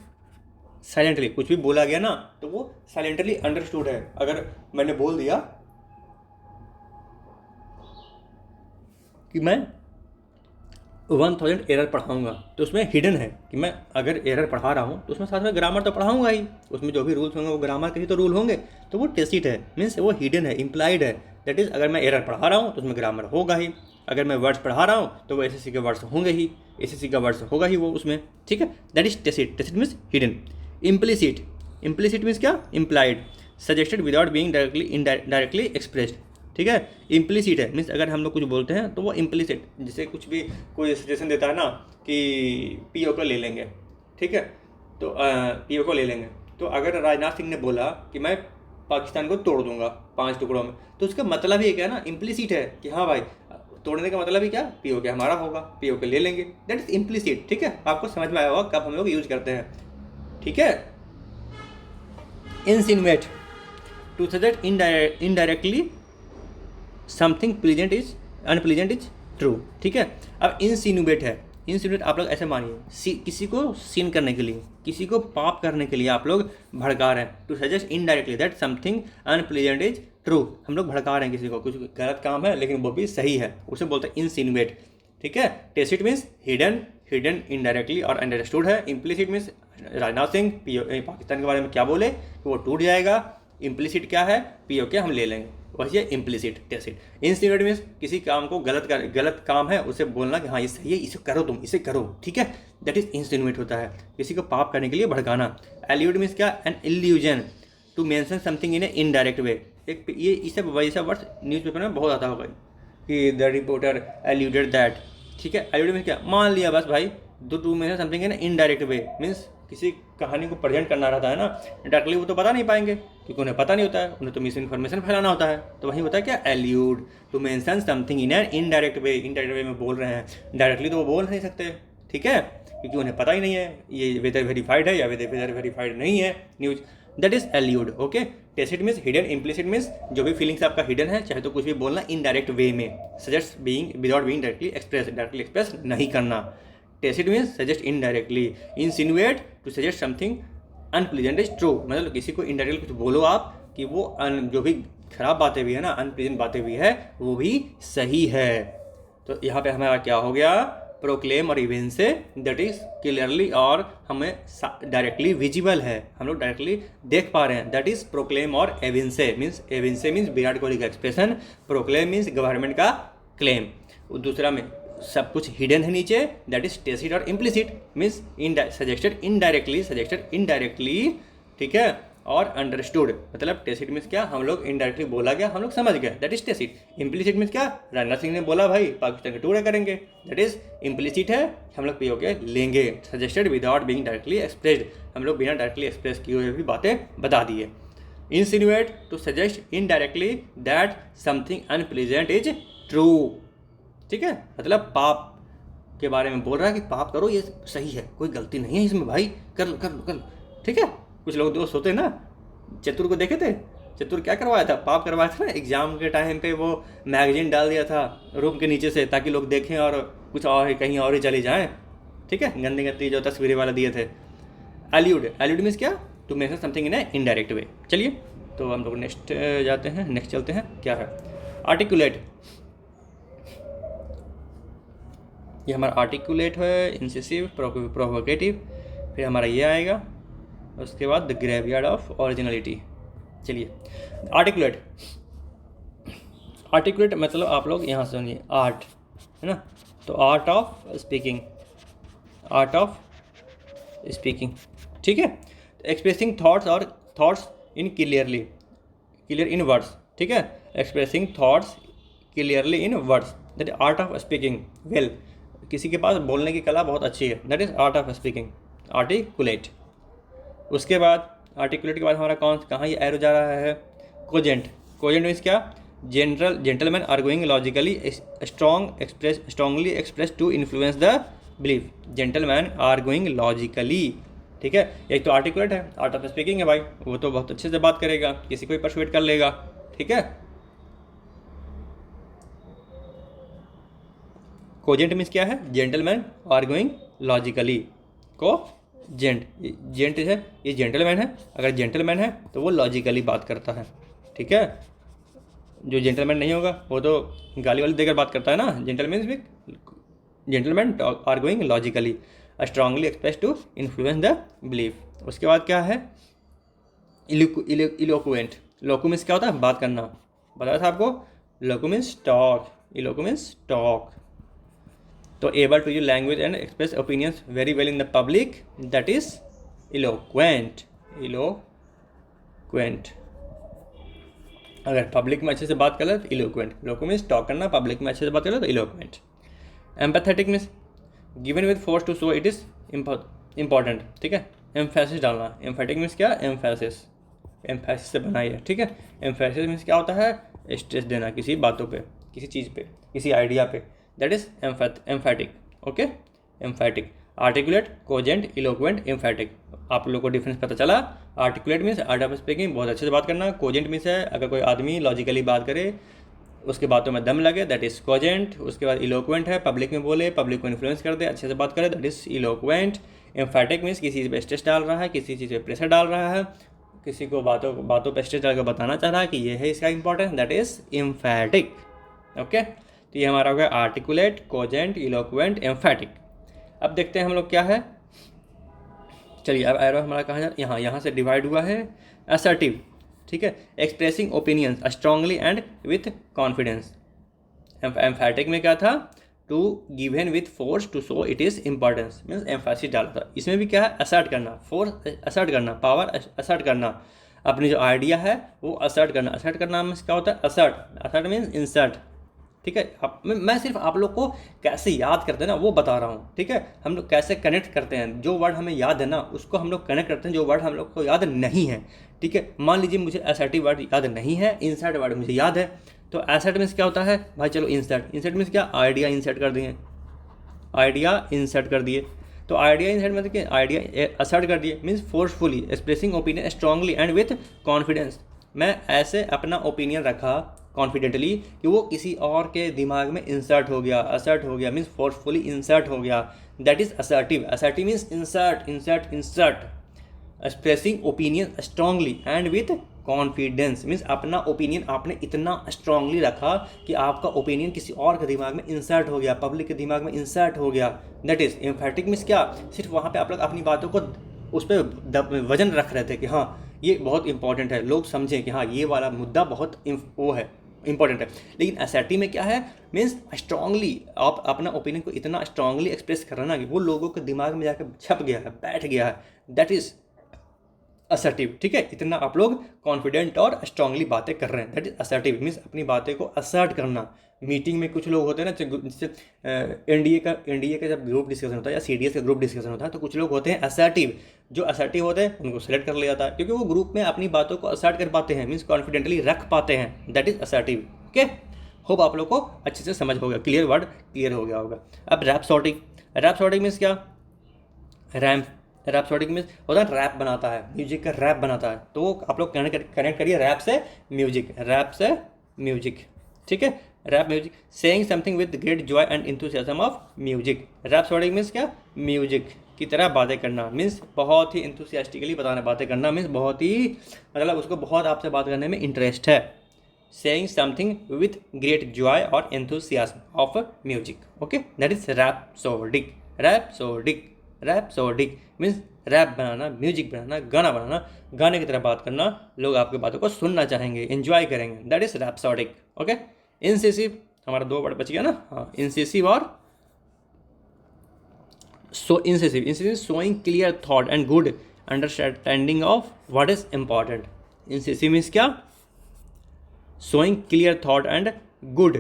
साइलेंटली, कुछ भी बोला गया ना तो वो साइलेंटली अंडरस्टूड है। अगर मैंने बोल दिया कि मैं 1000 एरर पढ़ाऊंगा तो उसमें हिडन है कि मैं अगर एरर पढ़ा रहा हूँ तो उसमें साथ में ग्रामर तो पढ़ाऊंगा ही, उसमें जो भी रूल्स होंगे वो ग्रामर के ही तो रूल होंगे, तो वो टेसिट है मीन्स वो हिडन है, इम्प्लाइड है। दैट इज़ अगर मैं एरर पढ़ा रहा हूँ तो उसमें ग्रामर होगा ही, अगर मैं वर्ड्स पढ़ा रहा हूँ तो वो एसएससी के वर्ड्स होंगे ही, एसएससी का वर्ड्स होगा ही वो उसमें। ठीक है, that is tacit, tacit means hidden. Implicit, implicit means क्या, implied, suggested without being directly expressed. ठीक है, इम्प्लिसिट है मीन्स अगर हम लोग कुछ बोलते हैं तो वो इम्प्लिसिट, जैसे कुछ भी कोई सजेशन देता है ना कि पीओ को ले लेंगे, ठीक है, तो पीओ को ले लेंगे, तो अगर राजनाथ सिंह ने बोला कि मैं पाकिस्तान को तोड़ दूंगा 5 टुकड़ों में, तो उसका मतलब ही क्या है ना, इम्प्लिसिट है कि हाँ भाई तोड़ने का मतलब ही क्या, पीओ के हमारा होगा, पीओ के ले लेंगे, दैट इज इम्प्लिसिट। ठीक है, आपको समझ में आया होगा कब हम लोग यूज करते हैं। ठीक है, insinuate, to suggest indirectly something pleasant is unpleasant is true. ठीक है, अब इंसिनुएट है, इंसिनुएट आप लोग ऐसे मानिए किसी को सीन करने के लिए, किसी को पाप करने के लिए आप लोग भड़का रहे हैं। To suggest indirectly that something unpleasant is true, हम लोग भड़का रहे हैं किसी को, कुछ गलत काम है लेकिन वो भी सही है, उसे बोलते हैं इंसिनुएट। ठीक है, tacit means hidden, hidden indirectly और अंडरस्टूड है। इम्प्लिसिट मीन्स राजनाथ सिंह पाकिस्तान के बारे में क्या बोले कि वो टूट जाएगा, इम्प्लिसिट क्या है, पीओ के हम ले लेंगे, वही है इम्प्लिसिट। टेसिट इंसिनुएट मीन्स किसी काम को गलत काम है उसे बोलना कि हाँ ये सही है, इसे करो, तुम इसे करो। ठीक है, दैट इज इंसिनुएट होता है, किसी को पाप करने के लिए भड़काना। एल्यूड मीन्स क्या, an illusion to mention something in a indirect way. एक ये इसे वैसा वर्ड्स न्यूज़पेपर में बहुत आता होगा कि द रिपोर्टर एल्यूडेड दैट। ठीक है, एल्यूड मीन्स क्या, मान लिया बस भाई, to mention something in indirect way means किसी कहानी को प्रेजेंट करना रहता है ना डायरेक्टली, वो तो बता नहीं पाएंगे क्योंकि उन्हें पता नहीं होता है, उन्हें तो मिस इन्फॉर्मेशन फैलाना होता है, तो वही होता है क्या, allude to mention something in an indirect way. Indirect way में बोल रहे हैं, डायरेक्टली तो वो बोल नहीं सकते। ठीक है, क्योंकि उन्हें पता ही नहीं है ये वेदर वेरीफाइड है या वेदर वेरीफाइड नहीं है news, that is allude. Okay, tacit means hidden, implicit means जो भी फीलिंग्स आपका हिडन है, चाहे तो कुछ भी बोलना इनडायरेक्ट वे में, suggest being without being directly express, directly express नहीं करना। Tacit means suggest indirectly, insinuate to suggest something unpleasant is true, मतलब किसी को इनडायरेक्टली कुछ बोलो आप कि वो जो भी खराब बातें भी है ना, अनप्लीजेंट बातें भी है, वो भी सही है। तो यहाँ पे हमारा क्या हो गया, प्रोक्लेम और इवेंस से, दैट इज क्लियरली और हमें डायरेक्टली विजिबल है, हम लोग डायरेक्टली देख पा रहे हैं, दैट इज प्रोक्लेम और एविंसे मीन्स विराट कोहली का एक्सप्रेशन, प्रोक्लेम मीन्स गवर्नमेंट का क्लेम, दूसरा में सब कुछ हिडन है नीचे, दैट इज टेसिट और इम्प्लिसिट मीन्स सजेस्टेड इनडायरेक्टली, ठीक है, और अंडरस्टूड, मतलब टेसिट मीन्स क्या, हम लोग इनडायरेक्टली बोला गया, हम लोग समझ गए, that is tacit. Implicit means क्या, राजनाथ सिंह ने बोला भाई पाकिस्तान के टुकड़े करेंगे, दैट इज इम्प्लिसिट है, हम लोग पीओ के लेंगे। Suggested without being directly expressed, हम लोग बिना डायरेक्टली एक्सप्रेस किए हुए भी बातें बता दिए। Insinuate to suggest indirectly that something unpleasant is true. ठीक है, मतलब पाप के बारे में बोल रहा है कि पाप करो, ये सही है, कोई गलती नहीं है इसमें भाई, कर। ठीक है, कुछ लोग दोस्त होते हैं ना, चतुर को देखे थे, चतुर क्या करवाया था, पाप करवाया था ना, एग्जाम के टाइम पे वो मैगजीन डाल दिया था रूम के नीचे से ताकि लोग देखें और कुछ और कहीं और ही चले जाएं। ठीक है, गंदी गंदी जो तस्वीरें वाला दिए थे। एल्यूड मीन्स क्या, to mention something in a indirect way. चलिए तो हम लोग नेक्स्ट जाते हैं, नेक्स्ट चलते हैं। क्या है आर्टिकुलेट, ये हमारा आर्टिकुलेट है, इंसिसिव, प्रोवोकेटिव, फिर हमारा ये आएगा, उसके बाद द ग्रेवयार्ड ऑफ ओरिजिनलिटी। चलिए आर्टिकुलेट, आर्टिकुलेट मतलब आप लोग यहाँ से सुनिए, आर्ट है ना, तो art of speaking, art of speaking, ठीक है। एक्सप्रेसिंग थॉट्स और thoughts in clearly, clear in words, ठीक है, expressing thoughts clearly in words, that is art of speaking well. किसी के पास बोलने की कला बहुत अच्छी है, that is art of speaking, articulate. उसके बाद आर्टिकुलेट के बाद हमारा कहाँ ये एरो जा रहा है, कोजेंट। कोजेंट मीन्स क्या, general gentleman arguing logically strongly express to influence the belief, gentleman arguing logically, ठीक है। एक तो आर्टिकुलेट है, आर्ट ऑफ स्पीकिंग है भाई, वो तो बहुत अच्छे से बात करेगा, किसी को भी परसुएट कर लेगा, ठीक है। कोजेंट मीन्स क्या है, जेंटलमैन आर्गुइंग लॉजिकली, को जेंट, जेंट है ये जेंटलमैन है, अगर जेंटलमैन है तो वो लॉजिकली बात करता है, ठीक है। जो जेंटलमैन नहीं होगा वो तो गाली वाली देकर बात करता है ना। Gentleman arguing logically strongly express to influence the belief. उसके बाद क्या है, इलोक्वेंट। लोकू मीन्स क्या होता है, बात करना, बताया था आपको। Loqu means talk, eloqu means talk. तो able to use language and express opinions very well in the public, that is eloquent, eloquent. अगर पब्लिक में अच्छे से बात कर ले तो इलोक्वेंट। लोकू मीन्स टॉक करना, पब्लिक में अच्छे से बात कर ले तो eloquent. Empathetic means given with force to show it is important, ठीक है, एम्फेसिस डालना। एम्फेटिक मीन्स क्या, एम्फेसिस, एम्फेसिस से बनाई है, ठीक है। एम्फेसिस मीन्स क्या होता है, स्ट्रेस देना किसी बातों पे, किसी चीज़ पे, किसी आइडिया पे, that is emphatic, okay, emphatic. Articulate, cogent, eloquent, emphatic. आप लोग को डिफरेंस पता चला। Articulate means art of speaking, बहुत अच्छे से बात करना। कोजेंट मीन्स है अगर कोई आदमी लॉजिकली बात करे, उसके बातों में दम लगे, दैट इज कोजेंट। उसके बाद इलोक्वेंट है, पब्लिक में बोले, पब्लिक को इन्फ्लुएंस कर दे, अच्छे से बात करे, that is eloquent. Emphatic means किसी चीज़ पे स्ट्रेस डाल रहा है, किसी चीज़ पे प्रेशर डाल रहा है, किसी को बातों पे स्ट्रेस डालकर बताना चाह रहा है कि ये है इसका importance, that is emphatic, okay. तो ये हमारा हो गया आर्टिकुलेट, कोजेंट, इलोक्वेंट, एम्फेटिक। अब देखते हैं हम लोग क्या है। चलिए अब एरो हमारा कहाँ जा, यहाँ से डिवाइड हुआ है। असर्टिव, ठीक है, expressing opinions strongly and with confidence. Emphatic में क्या था, to given with force to show it is importance, means emphasis डाला था। इसमें भी क्या है, असर्ट करना, फोर्स असर्ट करना, पावर असर्ट करना, अपनी जो आइडिया है वो असर्ट करना। असर्ट करना मीन्स क्या होता है, असर्ट, असर्ट मीन्स इंसर्ट, ठीक है। मैं सिर्फ आप लोग को कैसे याद करते हैं ना वो बता रहा हूँ, ठीक है। हम लोग कैसे कनेक्ट करते हैं, जो वर्ड हमें याद है ना उसको हम लोग कनेक्ट करते हैं, जो वर्ड हम लोग को याद नहीं है, ठीक है। मान लीजिए मुझे असर्टिव वर्ड याद नहीं है, इंसर्ट वर्ड मुझे याद है, तो असर्ट मीन्स क्या होता है भाई, चलो इंसर्ट, इंसर्ट मीन्स क्या, आइडिया इंसर्ट कर दिए, आइडिया इंसर्ट कर दिए। तो आइडिया इंसर्ट मतलब क्या, आइडिया असर्ट कर दिए, means forcefully expressing opinion strongly and with confidence. मैं ऐसे अपना ओपिनियन रखा कॉन्फिडेंटली कि वो किसी और के दिमाग में इंसर्ट हो गया, असर्ट हो गया, मीन्स फोर्सफुली इंसर्ट हो गया, that is assertive. Assertive means insert, insert, insert, expressing opinion strongly and with confidence, means अपना ओपिनियन आपने इतना स्ट्रांगली रखा कि आपका ओपिनियन किसी और के दिमाग में इंसर्ट हो गया, पब्लिक के दिमाग में इंसर्ट हो गया, दैट इज एम्फेटिक। मीन्स क्या, सिर्फ वहाँ पे आप लोग अपनी बातों को उस पर वजन रख रहे थे कि हाँ ये बहुत इंपॉर्टेंट है, लोग समझें कि हाँ ये वाला मुद्दा बहुत वो है, इंपॉर्टेंट है। लेकिन असर्टिव में क्या है, मीन्स स्ट्रांगली आप अपना ओपिनियन को इतना स्ट्रांगली एक्सप्रेस कर रहा ना कि वो लोगों के दिमाग में जाकर छप गया है, बैठ गया है, दैट इज असर्टिव, ठीक है। इतना आप लोग कॉन्फिडेंट और स्ट्रांगली बातें कर रहे हैं, दैट इज असर्टिव, मीन्स अपनी बातें को असर्ट करना। मीटिंग में कुछ लोग होते हैं ना, जैसे एनडीए का जब ग्रुप डिस्कशन होता है या सीडीएस का ग्रुप डिस्कशन होता है, तो कुछ लोग होते हैं असर्टिव। जो असर्टिव होते हैं उनको सेलेक्ट कर लिया जाता है क्योंकि वो ग्रुप में अपनी बातों को असर्ट कर पाते हैं, मीन्स कॉन्फिडेंटली रख पाते हैं, that is assertive, okay. Hope आप लोग को अच्छे से समझ हो गया, क्लियर वर्ड क्लियर हो गया होगा। अब रैप्सोडिक, रैप्सोडिक मीन्स क्या, रैप्सोडिक मीन्स होता है रैप बनाता है, म्यूजिक का रैप बनाता है, तो आप लोग कनेक्ट करिए रैप से म्यूजिक, रैप से म्यूजिक, ठीक है। Rap music, saying something with great joy and enthusiasm of music. Rhapsodic means क्या, म्यूजिक की तरह बातें करना मीन्स बहुत ही इंथुसियास्टिकली बताना, बातें करना मीन्स बहुत ही मतलब उसको बहुत आपसे बात करने में इंटरेस्ट है। saying something with great joy or enthusiasm of music, okay, that is rhapsodic। rhapsodic rhapsodic means rap बनाना, म्यूजिक बनाना, गाना बनाना, गाने की तरह बात करना, लोग आपकी बातों को सुनना चाहेंगे, एंजॉय करेंगे, that is rhapsodic. Okay, incisive हमारा 2 वर्ड बच गया ना, हाँ, इंसिसिव और so incisive. Incisive showing clear thought and good understanding of what is important. Incisive means क्या? showing clear thought and good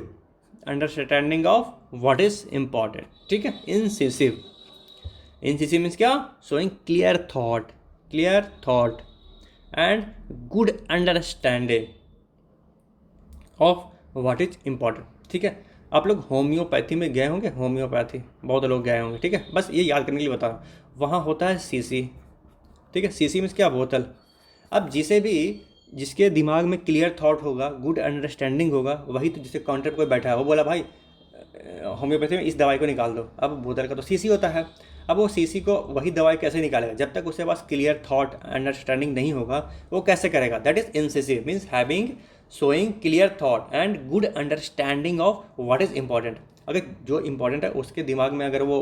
understanding of what is important, ठीक है। incisive, incisive means क्या? showing clear thought and good understanding of what is important, ठीक है। आप लोग homeopathy में गए होंगे, होम्योपैथी बहुत लोग गए होंगे, ठीक है, बस ये याद करने के लिए बता रहा हूँ। वहाँ होता है सीसी, ठीक है, सीसी मीन्स क्या? बोतल। अब जिसके दिमाग में क्लियर थॉट होगा, गुड अंडरस्टैंडिंग होगा, वही तो जिससे काउंटर पर कोई बैठा है वो बोला भाई होम्योपैथी में इस दवाई को निकाल दो, अब बोतल का तो सीसी होता है। अब वो सीसी को वही दवाई कैसे निकालेगा? जब तक उसके पास क्लियर थॉट अंडरस्टैंडिंग नहीं होगा वो कैसे करेगा? That is incisive means having showing clear thought and good understanding of what is important. अगर जो इंपॉर्टेंट है उसके दिमाग में अगर वो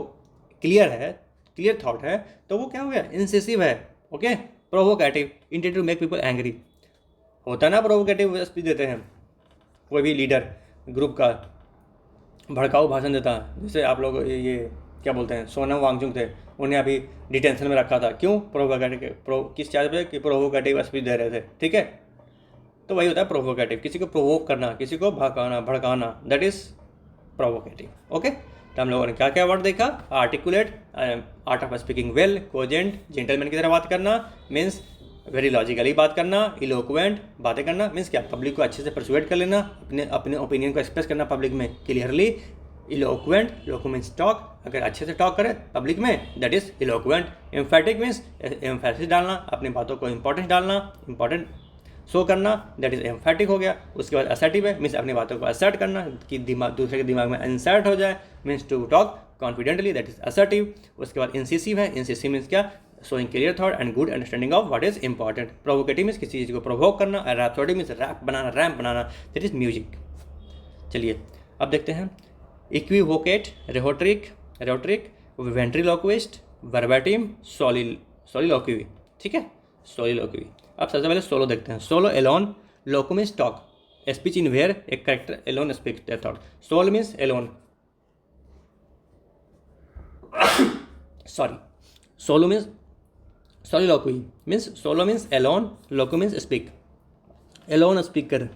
क्लियर थॉट है तो वो क्या हो गया? इंसिसिव है। Okay, provocative, intent to make people angry, होता है ना, प्रोवोकेटिव स्पीच देते हैं, कोई भी लीडर ग्रुप का भड़काऊ भाषण देता है। जैसे आप लोग ये क्या बोलते हैं, सोनम वांगचुक थे, उन्हें अभी डिटेंशन में रखा था, क्यों? किस चार्ज पे? कि प्रोवोकेटिव स्पीच दे रहे थे, ठीक है। तो वही होता है प्रोवोकेटिव, किसी को प्रोवोक करना, किसी को भड़काना, दैट इज प्रोवोकेटिव। ओके, तो हम लोगों ने क्या क्या वर्ड देखा? Articulate, art of speaking well, cogent, gentleman की तरह बात करना मीन्स वेरी लॉजिकली बात करना, इलोक्वेंट बातें करना मीन्स क्या? पब्लिक को अच्छे से परसुएट कर लेना, अपने ओपिनियन को एक्सप्रेस करना पब्लिक में क्लियरली, इलोक्वेंट, मीन्स टॉक, अगर अच्छे से टॉक करे पब्लिक में that is eloquent. Emphatic means emphasis डालना, अपनी बातों को इंपॉर्टेंस डालना, इंपॉर्टेंट शो करना, दैट इज एम्फेटिक हो गया। उसके बाद असर्टिव है मीन्स अपनी बातों को असर्ट करना कि दूसरे के दिमाग में इंसर्ट हो जाए, means to talk confidently, that is assertive. उसके बाद इंसिसिव है, इंसिसिव मीन्स क्या? Showing clear thought and good understanding of what is important. Provocative means किसी चीज़ को प्रोवोक करना, और रैप्सोडी मीन्स रैप बनाना, दैट इज म्यूजिक। चलिए अब देखते हैं इक्विवोकेट, रेटोरिक, वेंट्रिलोक्विस्ट, वर्बैटिम, सोलिलोक्वी, ठीक है, सोलिलोक्वी। अब सबसे पहले सोलो देखते हैं। Solo alone, loco means talk, speech in where a character alone speak their thought. Sol means alone, solo means soliloquy means solo means alone, loco means speak, alone speaker,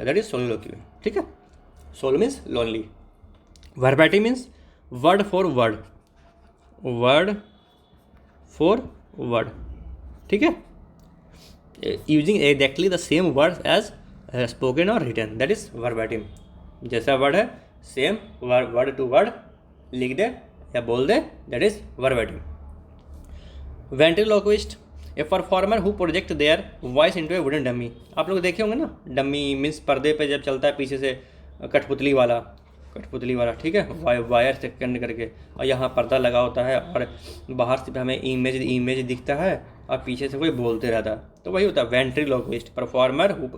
that is soliloquy, ठीक है। Solo means lonely. Verbatim means word for word, ठीक है, using exactly the same word as spoken और written, that is verbatim. जैसा word है same word to word लिख दे या बोल दे, that is verbatim. Ventriloquist, a performer who project their voice into a wooden dummy. आप लोग देखे होंगे ना, डमी मीन्स पर्दे पे जब चलता है पीछे से कठपुतली वाला, ठीक है, वायर से कनेक्ट करके, और यहाँ पर्दा लगा होता है और बाहर से हमें इमेज दिखता है और पीछे से कोई बोलते रहता है, तो वही होता है ventriloquist. Performer who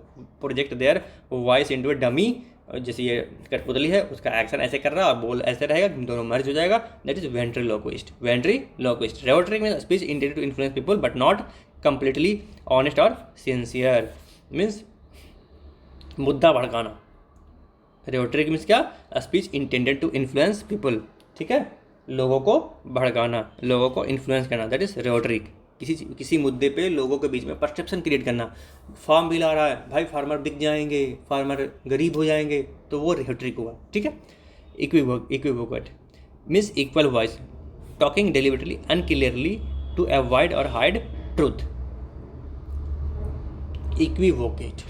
project their voice into a dummy, जैसे ये कठपुतली है उसका एक्शन ऐसे कर रहा है और बोल ऐसे रहेगा, दोनों मर्ज हो जाएगा, that is ventriloquist. Rhetoric means speech intended to influence people but not completely honest और सिंसियर, मीन्स मुद्दा भड़काना। रेटोरिक मीन्स क्या? Speech intended to influence people, ठीक है, लोगों को भड़काना, लोगों को इन्फ्लुएंस करना, दैट इज रेटोरिक। किसी मुद्दे पे लोगों के बीच में परसेप्शन क्रिएट करना। फार्म बिल आ रहा है भाई, फार्मर बिक जाएंगे, फार्मर गरीब हो जाएंगे, तो वो रेटोरिक हुआ, ठीक है। Equivocate means equal voice, talking deliberately unclearly to avoid और हाइड ट्रूथ। इक्विवोकेट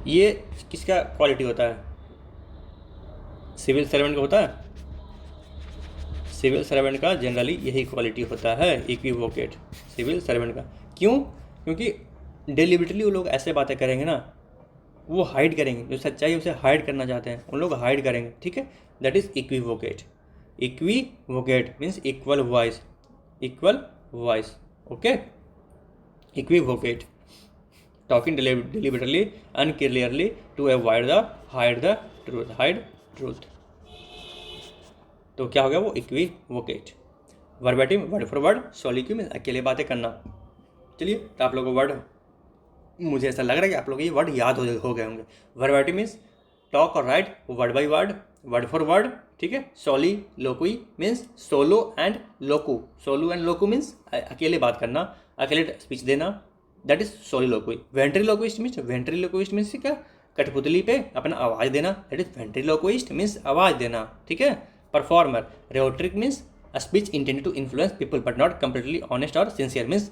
ये किसका क्वालिटी होता है? सिविल सर्वेंट का होता है। सिविल सर्वेंट का जनरली यही क्वालिटी होता है, इक्विवोकेट, सिविल सर्वेंट का। क्यों? क्योंकि डेलिबरेटली वो लोग ऐसे बातें करेंगे ना, वो हाइड करेंगे, जो सच्चाई उसे हाइड करना चाहते हैं उन लोग हाइड करेंगे, ठीक है, that is equivocate. Equivocate means equal voice, okay. Equivocate, talking deliberately unclearly to avoid the hide truth। तो क्या हो गया वो equivocate. Verbatim, word for word. Soliloquy means अकेले बातें करना। चलिए, तो आप लोगों को वर्ड, मुझे ऐसा लग रहा है कि आप लोग ये वर्ड याद हो गए होंगे। वर्बेटिम मीन्स टॉक और right word by word, word for word, ठीक है। सोलिलोक्वी means solo and Loku means अकेले बात करना, अकेले स्पीच देना, दैट इज सोलिलोक्वी। वेंट्रिलोक्विस्ट मीन्स क्या, कठपुतली पे अपना आवाज़ देना, दैट इज वेंट्रिलोक्विस्ट मीन्स आवाज़ देना, ठीक है। Performer, rhetoric means a speech intended to influence people but not completely honest और सिंसियर मीन्स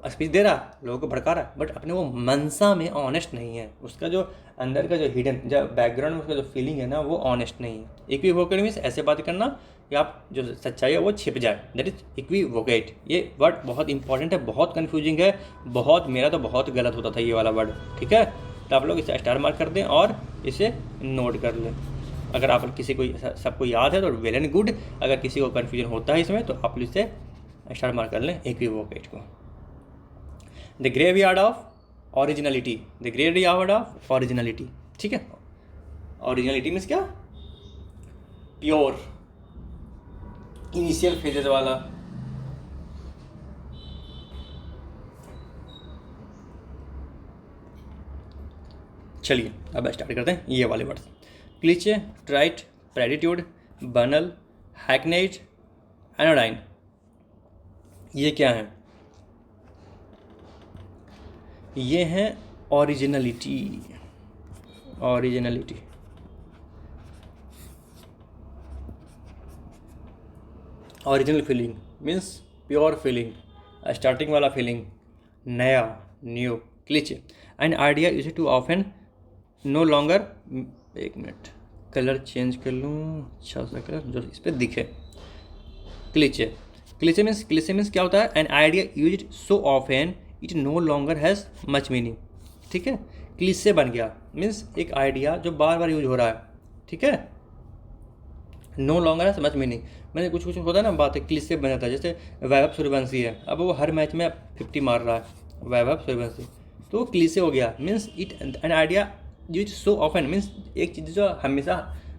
स्पीच दे रहा, लोगों को भड़का रहा, बट अपने वो मनसा में ऑनेस्ट नहीं है, उसका जो अंदर का जो हिडन, जो बैकग्राउंड में उसका जो फीलिंग है ना, वो ऑनेस्ट नहीं है। इक्विवोकेट मीन्स ऐसे बात करना कि आप जो सच्चाई है वो छिप जाए, दैट इज इक्विवोकेट। ये वर्ड बहुत इंपॉर्टेंट है, बहुत कन्फ्यूजिंग है, बहुत, मेरा तो बहुत गलत होता था ये वाला वर्ड, ठीक है। तो आप लोग इसे स्टार मार्क कर दें और इसे नोट कर लें। अगर आप किसी को सबको याद है तो वेल एंड गुड, अगर किसी को कन्फ्यूजन होता है इसमें तो आप इसे स्टार मार्क कर लें इक्विवोकेट को। The graveyard of originality, the graveyard of originality, ठीक है। ओरिजिनलिटी मीन्स क्या, प्योर, इनिशियल फेजेस वाला। चलिए अब स्टार्ट करते हैं ये वाले words. Cliche, trite, platitude, banal, hackneyed, anodyne, ये क्या है? ये है originality. Originality, original feeling means pure feeling, starting वाला फीलिंग, नया, new. Cliche, an idea used too often no longer, एक मिनट कलर चेंज कर लूँ, अच्छा सा कलर जो इस पर दिखे। क्लीचे, क्लीचे मीन्स क्या होता है? An idea use so often it no longer has much meaning, ठीक है। क्लीचे बन गया मीन्स एक आइडिया जो बार बार यूज हो रहा है, ठीक है। No longer has much meaning, मैंने कुछ होता है ना बातें, क्लीचे बन जाता है। जैसे वैभव सूर्यवंशी है, अब वो हर मैच में 50 मार रहा है, वैभव सूर्यवंशी, तो वो क्लीचे हो गया। Means it N idea use so often means एक चीज़ जो हमेशा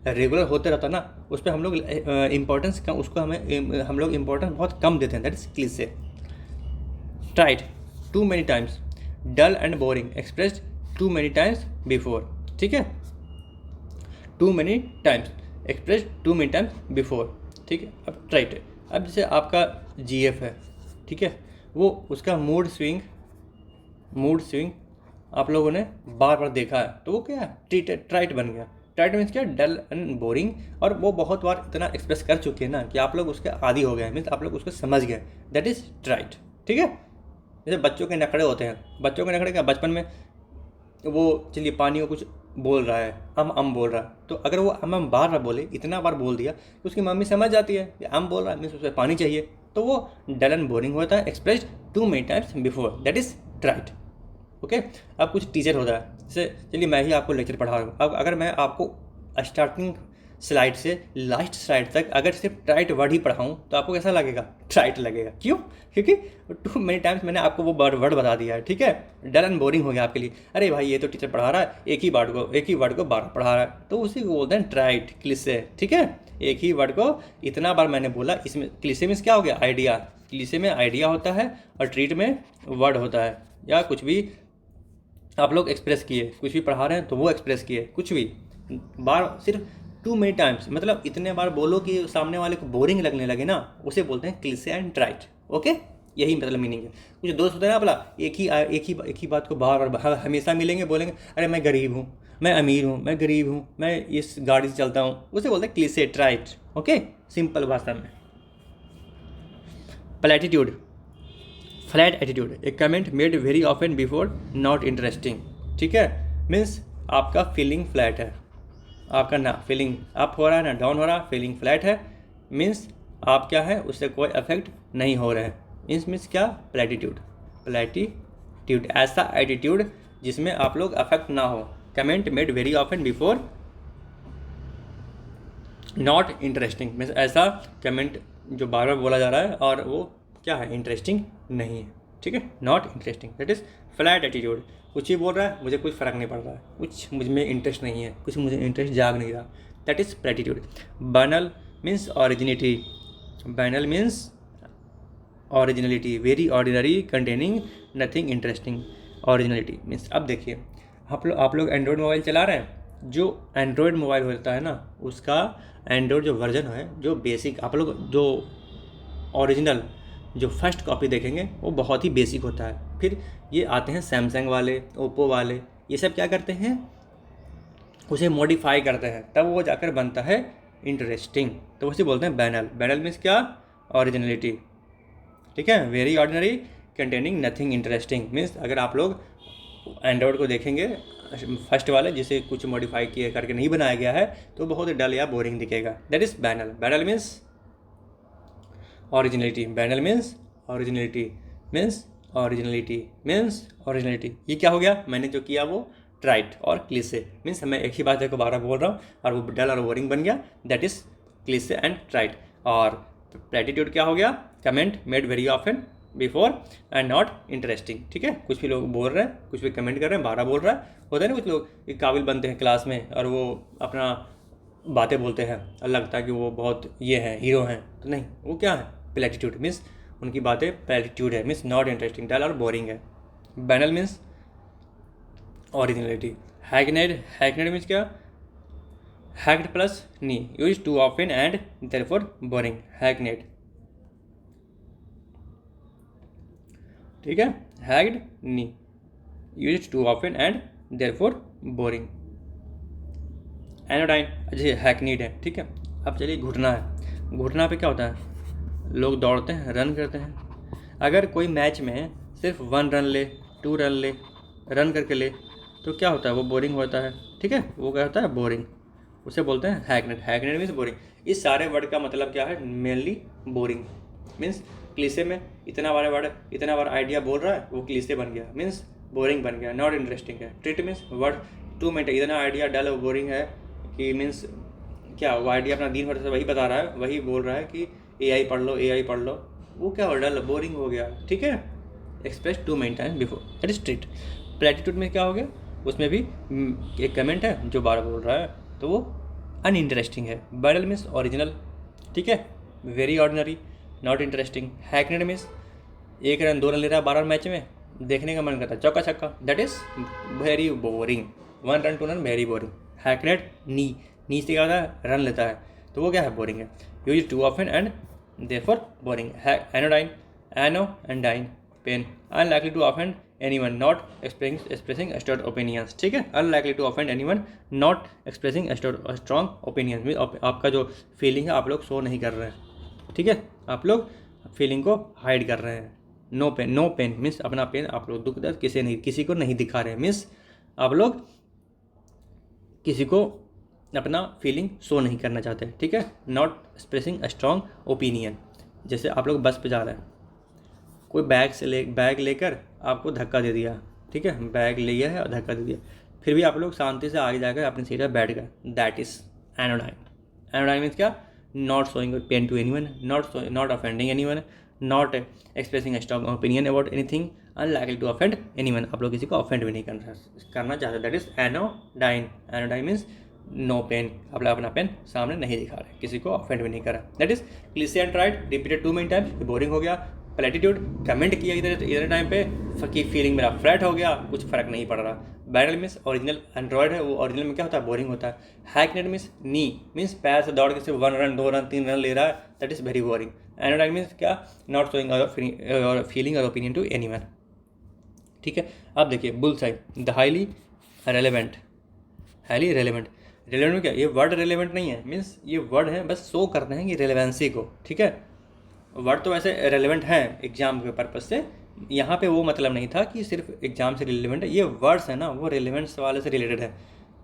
रेगुलर होते रहता है ना, उस पर हम लोग इम्पोर्टेंस कम, उसको हम लोग इम्पोर्टेंस बहुत कम देते हैं, that is cliche. Tried, too many times, dull and boring, expressed too many times before, ठीक है। Too many times, expressed too many times before, ठीक है। अब ट्राइड, अब जैसे आपका GF है, ठीक है, वो उसका मूड स्विंग आप लोगों ने बार बार देखा है, तो वो क्या है? ट्राइट बन गया। ट्राइट मीन्स क्या? डल एंड बोरिंग, और वो बहुत बार इतना एक्सप्रेस कर चुके हैं ना कि आप लोग उसके आदी हो गए, मीन्स आप लोग उसको समझ गए, दैट इज ट्राइट, ठीक है। जैसे बच्चों के नखड़े होते हैं, बच्चों के नखड़े क्या, बचपन में वो चलिए पानी को कुछ बोल रहा है, अम बोल रहा है, तो अगर वो अम बार बार बोले, इतना बार बोल दिया तो उसकी मम्मी समझ जाती है कि अम बोल रहा है मीन्स उसमें पानी चाहिए, तो वो डल एंड बोरिंग होता है, expressed too many times before, that is trite, okay. अब कुछ टीचर होता है, जैसे चलिए मैं ही आपको लेक्चर पढ़ा रहा हूँ, अब अगर मैं आपको स्टार्टिंग स्लाइड से लास्ट स्लाइड तक अगर सिर्फ ट्राइट वर्ड ही पढ़ाऊँ तो आपको कैसा लगेगा? ट्राइट लगेगा। क्यों? क्योंकि टू मेनी टाइम्स मैंने आपको वो वर्ड बता दिया है, ठीक है। डल एंड बोरिंग हो गया आपके लिए, अरे भाई ये तो टीचर पढ़ा रहा है एक ही वर्ड को बार पढ़ा रहा है, तो उसी को बोलते हैं ट्राइट, क्लीशे, ठीक है। एक ही वर्ड को इतना बार मैंने बोला, इसमें क्लीशे में क्या हो गया? आइडिया। क्लीशे में आइडिया होता है और ट्रीट में वर्ड होता है, या कुछ भी आप लोग एक्सप्रेस किए, कुछ भी पढ़ा रहे हैं तो वो एक्सप्रेस किए, कुछ भी बार, सिर्फ टू मेनी टाइम्स, मतलब इतने बार बोलो कि सामने वाले को बोरिंग लगने लगे ना, उसे बोलते हैं क्लीशे एंड ट्राइट, ओके। यही मतलब मीनिंग है। कुछ दोस्त होते हैं ना, बोला एक ही बात को बार बार हमेशा मिलेंगे, बोलेंगे अरे मैं गरीब हूँ, मैं अमीर हूँ, मैं गरीब हूँ, मैं इस गाड़ी से चलता हूँ, उसे बोलते हैं क्लीशे ट्राइट, ओके, सिंपल भाषा में। Platitude, flat attitude, a comment made very often before not interesting, ठीक है। मीन्स आपका फीलिंग फ्लैट है, आपका ना फीलिंग अप हो रहा है ना डाउन हो रहा, फीलिंग फ्लैट है, मीन्स आप क्या है, उससे कोई अफेक्ट नहीं हो रहे हैं। मीन्स क्या? प्लेटिट्यूड, ऐसा एटीट्यूड जिसमें आप लोग अफेक्ट ना हो। Comment made very often before not interesting means ऐसा कमेंट जो बार बार बोला जा रहा है और वो क्या है, इंटरेस्टिंग नहीं है, ठीक है। Not interesting that is flat attitude, कुछ ही बोल रहा है मुझे कोई फ़र्क नहीं पड़ रहा है, कुछ मुझ में इंटरेस्ट नहीं है, कुछ मुझे इंटरेस्ट जाग नहीं रहा, दैट इज़ प्लेटिट्यूड। बनल मीन्स ऑरिजिनिटी, बनल means originality, very ordinary containing nothing interesting. Originality means, अब देखिए आप लोग एंड्रॉयड मोबाइल चला रहे हैं, जो एंड्रॉयड मोबाइल होता है ना उसका एंड्रॉयड जो वर्जन है, जो बेसिक आप लोग जो ओरिजिनल जो फर्स्ट कॉपी देखेंगे वो बहुत ही बेसिक होता है। फिर ये आते हैं सैमसंग वाले, ओप्पो वाले, ये सब क्या करते हैं, उसे मॉडिफाई करते हैं, तब वो जाकर बनता है इंटरेस्टिंग, तो उसे बोलते हैं बैनल। बैनल मीन्स क्या, ओरिजिनलिटी, ठीक है। Very ordinary containing nothing interesting means अगर आप लोग एंड्रॉयड को देखेंगे फर्स्ट वाले जिसे कुछ मॉडिफाई किए करके नहीं बनाया गया है तो बहुत डल या बोरिंग दिखेगा, that is banal. Banal means originality, banal means originality means originality means originality. ये क्या हो गया, मैंने जो किया वो ट्राइट और क्लिसे मीन्स मैं एक ही बात को बार बार बोल रहा हूँ और वो डल और बोरिंग बन गया, दैट इज़ क्लिसे एंड ट्राइट। और प्लेटिट्यूड क्या हो गया, comment made very often before and not interesting, ठीक है। कुछ भी लोग बोल रहे हैं, कुछ भी कमेंट कर रहे हैं, बारह बोल रहा है, होता है ना कुछ लोग एक काबिल बनते हैं क्लास में और वो अपना बातें बोलते हैं और लगता है कि वो बहुत ये हैं, हीरो हैं, तो नहीं, वो क्या है, प्लेटिट्यूड मीन्स उनकी बातें प्लेटिट्यूड है, मीन्स नॉट इंटरेस्टिंग, डल और बोरिंग है। Banal means originality. Hackneyed, hackneyed means क्या, hacked plus knee, used too often and therefore boring, hackneyed, ठीक है। Hacked knee, used too often and therefore boring. Anodyne, अच्छा hackneyed है, ठीक है। अब चलिए घुटना है, घुटना पे क्या होता है, लोग दौड़ते हैं, रन करते हैं, अगर कोई मैच में सिर्फ 1 रन ले, 2 रन ले, रन करके ले तो क्या होता है, वो बोरिंग होता है, ठीक है, वो क्या होता है, बोरिंग, उसे बोलते हैं हैकनेड। Hackneyed means boring. इस सारे वर्ड का मतलब क्या है, मेनली बोरिंग मीन्स क्लीसे में इतना बार वर्ड, इतना बार आइडिया बोल रहा है, वो क्लीसे बन गया, मीन्स बोरिंग बन गया, नॉट इंटरेस्टिंग है। ट्रिट मीन्स वर्ड 2 मिनट, इतना आइडिया डल और बोरिंग है कि मीन्स क्या, वो आइडिया अपना दिन भर से वही बता रहा है, वही बोल रहा है कि AI पढ़ लो, AI पढ़ लो, वो क्या हो, डल बोरिंग हो गया, ठीक है। Express 2 many time before, that is trite. Platitude में क्या हो गया, उसमें भी एक कमेंट है जो बार बोल रहा है तो वो अनइंटरेस्टिंग है। बैनल मीन्स ओरिजिनल, ठीक है, very ordinary, not interesting. Hackneyed means 1 run 2 run ले रहा है 12 मैच में, देखने का मन करता है चौका छक्का, that is very boring, 1 run 2 run very boring. Hackneyed knee, knee से क्या होता है, रन लेता है, तो वो क्या है, बोरिंग है, use too often and therefore boring. Anodyne, ano and dyne, pain, unlikely to offend anyone, not expressing strong opinions, ठीक है, unlikely to offend anyone, not expressing strong opinions mean आपका जो फीलिंग है आप लोग शो नहीं कर रहे हैं, ठीक है, आप लोग फीलिंग को हाइड कर रहे हैं। No pain, no pain means अपना पेन आप लोग दुख दर्द किसी को नहीं दिखा रहे हैं, मीन्स आप लोग किसी को अपना फीलिंग शो नहीं करना चाहते, ठीक है। नॉट एक्सप्रेसिंग स्ट्रॉन्ग ओपिनियन, जैसे आप लोग बस पे जा रहे हैं, कोई बैग लेकर आपको धक्का दे दिया, ठीक है, बैग लिया है और धक्का दे दिया, फिर भी आप लोग शांति से आगे जाकर अपनी सीट पर बैठ गए, that is anodyne. Anodyne means क्या, not showing pain to anyone, not offending anyone, not expressing strong opinion about anything, unlikely to offend anyone, आप लोग किसी को ऑफेंड भी नहीं करना चाहते, that is anodyne. Anodyne means no pain, आप लोग अपना पेन सामने नहीं दिखा रहे, किसी को ऑफेंड भी नहीं करा, that is cliché and tried, repeated 2 many times, boring हो गया। प्लेटिट्यूड, कमेंट किया इधर टाइम पे की फीलिंग मेरा फ्लैट हो गया, कुछ फर्क नहीं पड़ रहा। बैनल मीन्स ओरिजिनल, एंड्रॉयड है वो ओरिजिनल में क्या होता है, बोरिंग होता है। हैकनेड मीन्स नी मीन्स पैर से दौड़ के सिर्फ 1 रन 2 रन 3 रन ले रहा है, that is very boring. Anodyne means क्या, नॉट शोइंग और फीलिंग और ओपिनियन टू एनीवन, ठीक है। अब देखिए bull side, the highly relevant, highly relevant, relevant में क्या, ये वर्ड रेलेवेंट नहीं है, मीन्स ये वर्ड है बस शो करते हैं कि रेलेवेंसी को, ठीक है। वर्ड तो वैसे रेलेवेंट है एग्जाम के पर्पज से, यहाँ पे वो मतलब नहीं था कि सिर्फ एग्जाम से रिलेवेंट है, ये वर्ड्स है ना वो रेलेवेंस वाले से रिलेटेड है,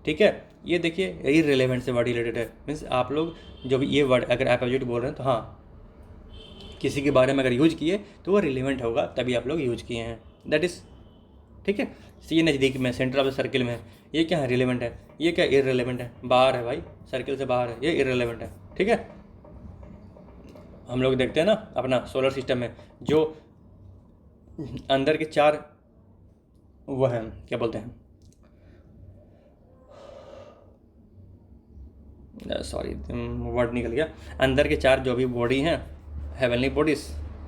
ठीक है। ये देखिए ये रिलेवेंट से वर्ड रिलेटेड है, मीन्स आप लोग जो भी ये वर्ड अगर आप एब्सोल्यूट बोल रहे हैं तो हाँ किसी के बारे में अगर यूज किए तो वो रिलेवेंट होगा, तभी आप लोग यूज किए हैं, दैट इज़ ठीक है। ये नज़दीक में, सेंटर ऑफ द सर्किल में है, ये क्या है, रिलेवेंट है, ये क्या इररिलेवेंट है, बाहर है भाई, सर्किल से बाहर है, ये इररिलेवेंट है, ठीक है। हम लोग देखते हैं ना अपना सोलर सिस्टम में जो अंदर के 4 वो हैं, क्या बोलते हैं, सॉरी वर्ड निकल गया, अंदर के 4 जो भी बॉडी हैं, हेवनली बॉडीज,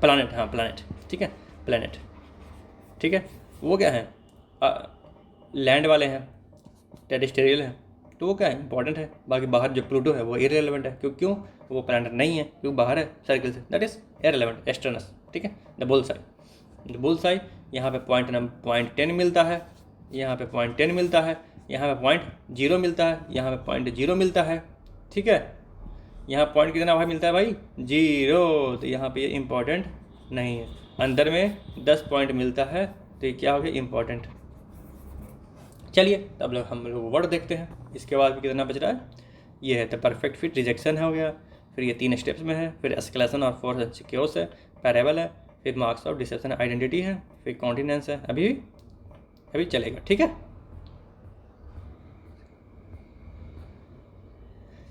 प्लानट, हाँ प्लानट, ठीक है, प्लानट, ठीक है, वो क्या है, लैंड वाले हैं, टेरेस्ट्रियल हैं, तो वो क्या है, इंपॉर्टेंट है। बाकी बाहर जो प्लूटो है वो इररिलेवेंट है, क्यों वो प्लानट नहीं है, क्योंकि बाहर है सर्किल से, दैट इज इररिलेवेंट, एक्सटर्नस, ठीक है। द बुल साई यहाँ पे पॉइंट 10 मिलता है, यहाँ पे पॉइंट 10 मिलता है, यहाँ पे पॉइंट 0 मिलता है, यहाँ पे पॉइंट 0 मिलता है, ठीक है। यहाँ पॉइंट कितना भाई मिलता है भाई, 0, तो यहाँ पे ये इम्पॉर्टेंट नहीं है। अंदर में 10 पॉइंट मिलता है, तो ये क्या हो गया, इम्पॉर्टेंट। चलिए अब लोग हम लोग वर्ड देखते हैं, इसके बाद भी कितना बच रहा है, ये है द परफेक्ट फिट, रिजेक्शन हो गया, फिर ये 3 स्टेप्स में है, फिर एस्केलेशन और फोर्स एंड सिक्योर्स है, पैरेबल है, फिर मार्क्स ऑफ डिसेप्शन आइडेंटिटी है, फिर कॉन्टिनेंस है, अभी चलेगा, ठीक है।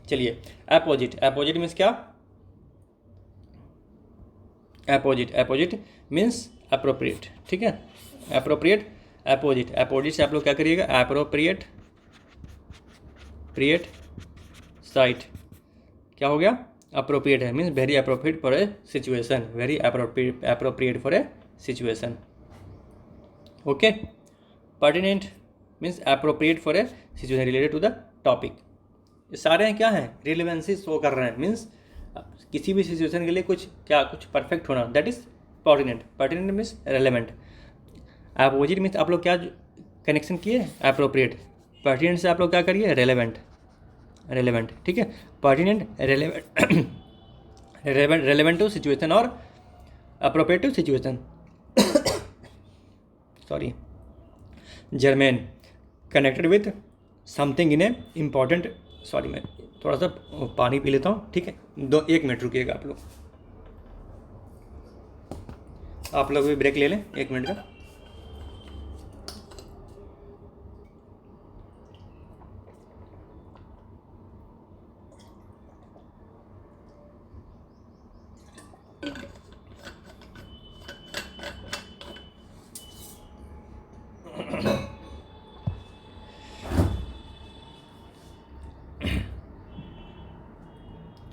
चलिए अपोजिट मीन्स क्या, अपोजिट मीन्स अप्रोप्रिएट, ठीक है, अपोजिट से आप लोग क्या करिएगा, अप्रोप्रिएट साइट, क्या हो गया, अप्रोप्रिएट है means very appropriate for a situation, very appropriate for a situation, okay. Pertinent means appropriate for a situation related to the topic. ये सारे हैं क्या हैं, रिलेवेंसी शो कर रहे हैं, मीन्स किसी भी सिचुएशन के लिए कुछ परफेक्ट होना, that is pertinent means relevant. Opposite means आप लोग क्या कनेक्शन किए, अप्रोप्रिएट, पर्टिनेंट से आप लोग क्या करिए, रेलेवेंट, ठीक है, पर्टिनेंट रेलेवेंट टू सिचुएशन और appropriate to situation, sorry, germane, connected with something in a important, sorry मैं थोड़ा सा पानी पी लेता हूँ, ठीक है, 1 मिनट रुकिएगा आप लोग भी ब्रेक ले लें 1 मिनट का।